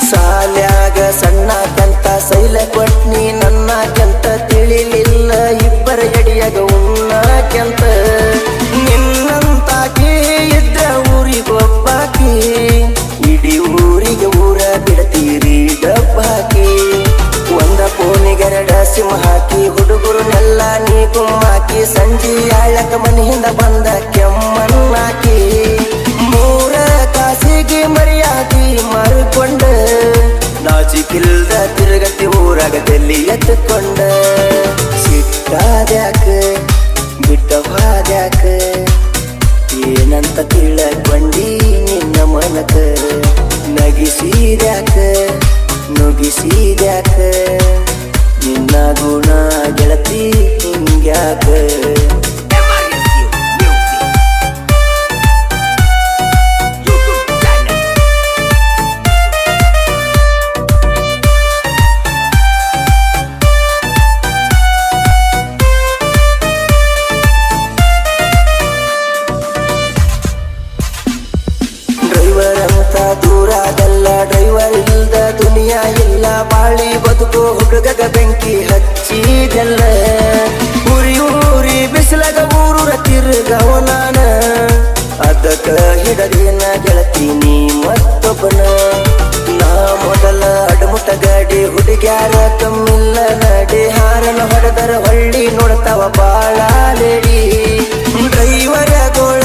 [SPEAKER 10] ಸಾಲ್ಯಾಗ ಸಣ್ಣಕ್ಕಿಂತ ಸೈಲ ಕೊಟ್ನಿ ನನ್ನಕ್ಕಿಂತ ತಿಳಿಲಿಲ್ಲ ಇಬ್ಬರ ಎಡಿಯಾಗ ಉಣ್ಣಕ್ಕಿಂತ ನಿನ್ನಂತಾಕಿ ಇದ್ರ ಊರಿಗೊಬ್ಬಾಕಿ ಇಡೀ ಊರಿಗೆ ಊರ ಬಿಡ್ತೀರಿ ಡಬ್ಬಾಕಿ ಒಂದ ಫೋನಿಗೆರಡ ಸಿಮ್ ಹಾಕಿ ಹುಡುಗರನ್ನೆಲ್ಲ ನೀ ಗುಮ್ಮಾಕಿ ಸಂಜೆ ಆಳಕ ಮನೆಯಿಂದ ಬಂದ ಕೆಮ್ಮನ್ನಾಕಿ ಮೂರ ಕಾಸಿಗೆ ಮರ್ಯಾದಿ ಮಾರಿಕೊಂಡ ನಾಚಿಕಿಲ್ದ ತಿರುಗತಿ ಊರಾಗದಲ್ಲಿ ಎತ್ತುಕೊಂಡ ಸಿಟ್ಟಾದ್ಯಾಕ ಬಿಟ್ಟ ಹಾದ್ಯಾಕ ಏನಂತ ತಿಳಕೊಂಡಿ ನಿನ್ನ ಮನಕ ನಗಿಸಿದ್ಯಾಕ ನುಗಿಸಿದ್ಯಾಕ ನಿನ್ನ ಗುಣ ಗೆಳತಿ ಹಿಂಗ್ಯಾಕ ದೂರಾದಲ್ಲ ಡ್ರೈವರ್ ಇಲ್ದ ದುನಿಯಾ ಇಲ್ಲ ಬಾಳಿ ಬದುಕು ಹುಡುಗಗ ಬೆಂಕಿ ಹಚ್ಚಿದಲ್ಲ ಊರಿ ಊರಿ ಬಿಸಿಲಾಗ ಊರೂರ ತಿರುಗವ ನಾನ ಅದಕ್ಕ ಹಿಡದಿನ ಗೆಳತಿ ನೀ ಮತ್ತೊಬ್ಬನ ನಾ ಮೊದಲ ಅಡಮುಟ ಗಾಡಿ ಹುಡುಗ್ಯಾರ ಕಮ್ಮಿಲ್ಲ ನಡಿ ಹಾರನ ಹೊಡೆದರ ಹೊಳ್ಳಿ ನೋಡ್ತಾವ ಬಾಳ ಲೇಡಿ ಡ್ರೈವರ ಗೋಳ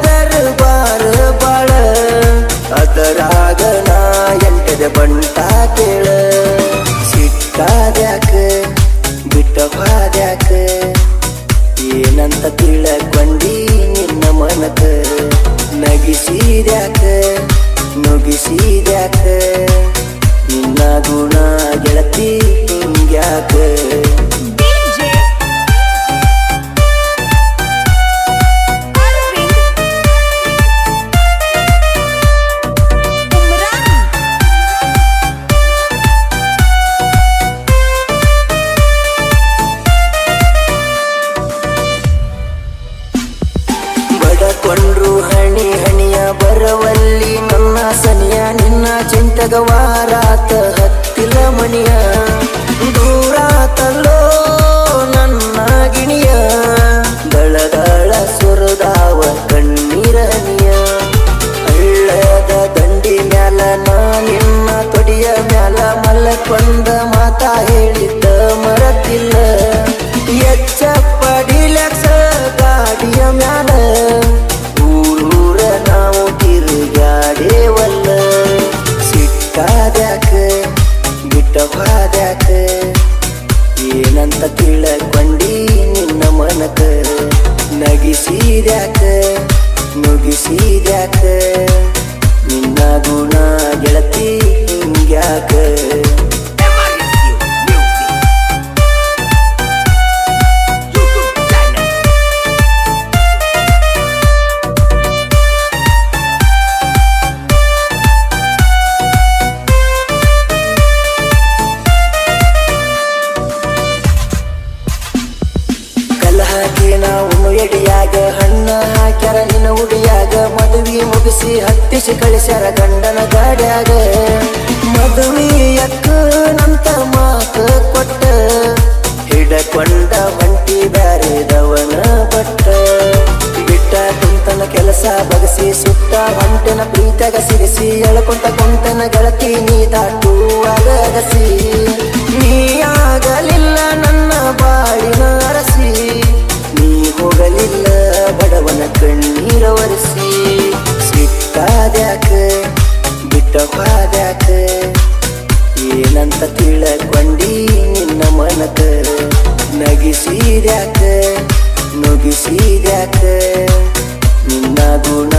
[SPEAKER 10] ದರ್ಬಾರ ಬಾಳ ಅದರಾಗ ನಾ ಎಂಟದ ಬಂಟ ಕೇಳ ಸಿಟ್ಟಾದ್ಯಾಕ ಬಿಟ್ಟ ಹಾದ್ಯಾಕ ಏನಂತ ತಿಳಕೊಂಡಿ ನಿನ್ನ ಮನಕ ನಗಿಸಿದ್ಯಾಕ ನುಗಿಸಿದ್ಯಾಕ ನಿನ್ನ ಗುಣ ಗೆಳತಿ ಹಿಂಗ್ಯಾಕ ಬಡಕೊಂಡ್ರು ಹಣಿ ಹಣಿಯ ಬರವಲ್ಲಿ ಪ್ರೀತಗ ವಾರಾತ ಹತ್ತಿಲ ಮಣಿಯ ದೂರಾತಲ್ಲೋ ನನ್ನ ಗಿಣಿಯ ದಳದಳ ಸುರದಾವ ಕಣ್ಣೀರನಿಯ ಹಳ್ಳದ ದಂಡಿ ಮ್ಯಾಲ ನಾ ನಿನ್ನ ತೊಡಿಯ ಮ್ಯಾಲ ಮಲ್ಲಕೊಂಡ ಮಾತಾ ಹೇಳಿದ್ದ ಮರತಿಲ್ಲ ಎಚ್ಚಪ್ಪಡಿಲಕ್ಸ ಗಾಡಿಯ ಮ್ಯಾಲ ಊರೂರ ನಾವು ತಿರುಗಾಡೇವಲ್ಲ ಸಿಟ್ಟಾದ್ಯಾಕ ಬಿಟ್ಟವಾದ್ಯಾಕ ಏನಂತ ತಿಳಕೊಂಡಿ ನಿನ್ನ ಮನಕ ನಗಿಸಿದ್ಯಾಕ ನುಗಿಸಿದ್ಯಾಕ ನಿನ್ನ ಗುಣ ಗೆಳತಿ ಹಿಂಗ್ಯಾಕ ಎಡಿಯಾಗ ಹಣ್ಣ ಹಾಕ್ಯಾರ ನಿನ್ನ ಉಡಿಯಾಗ ಮದುವೆ ಮುಗಿಸಿ ಹತ್ತಿಸಿ ಕಳಿಸ್ಯಾರ ಗಂಡನ ಗಾಡ್ಯಾಗ ಮದುವೆಯಕ್ಕ ನಂತ ಮಾತ ಕೊಟ್ಟ ಹಿಡಕೊಂಡ ಹೊಂಟಿ ಬ್ಯಾರೆದವನ ಬಟ್ಟ ಬಿಟ್ಟ ಕುಂತನ ಕೆಲಸ ಬಗಸಿ ಸುತ್ತ ಹೊಂಟನ ಪ್ರೀತಗ ಸಿರಿಸಿ ಎಳ್ಕೊಂತ ಕುಂತನ ಗೆಳತಿ ನೀ ದಾಟುವಾಗ ಅಗಸಿ ನೀ ಆಗಲಿಲ್ಲ ನನ್ನ ಬಾಳಿನ ಅರಸಿ ನೀ ಹೋಗಲಿಲ್ಲ ಬಡವನ ಕಣ್ಣೀರ ಒರೆಸಿ ಸಿಟ್ಟಾದ್ಯಾಕ ಬಿಟ್ಟವಾದ್ಯಾಕ ಏನಂತ ತಿಳಕೊಂಡಿ ನಿನ್ನ ಮನಕ ನಗಿಸಿದ್ಯಾಕ ನುಗಿಸಿದ್ಯಾಕ ನಿನ್ನ ಗುಣ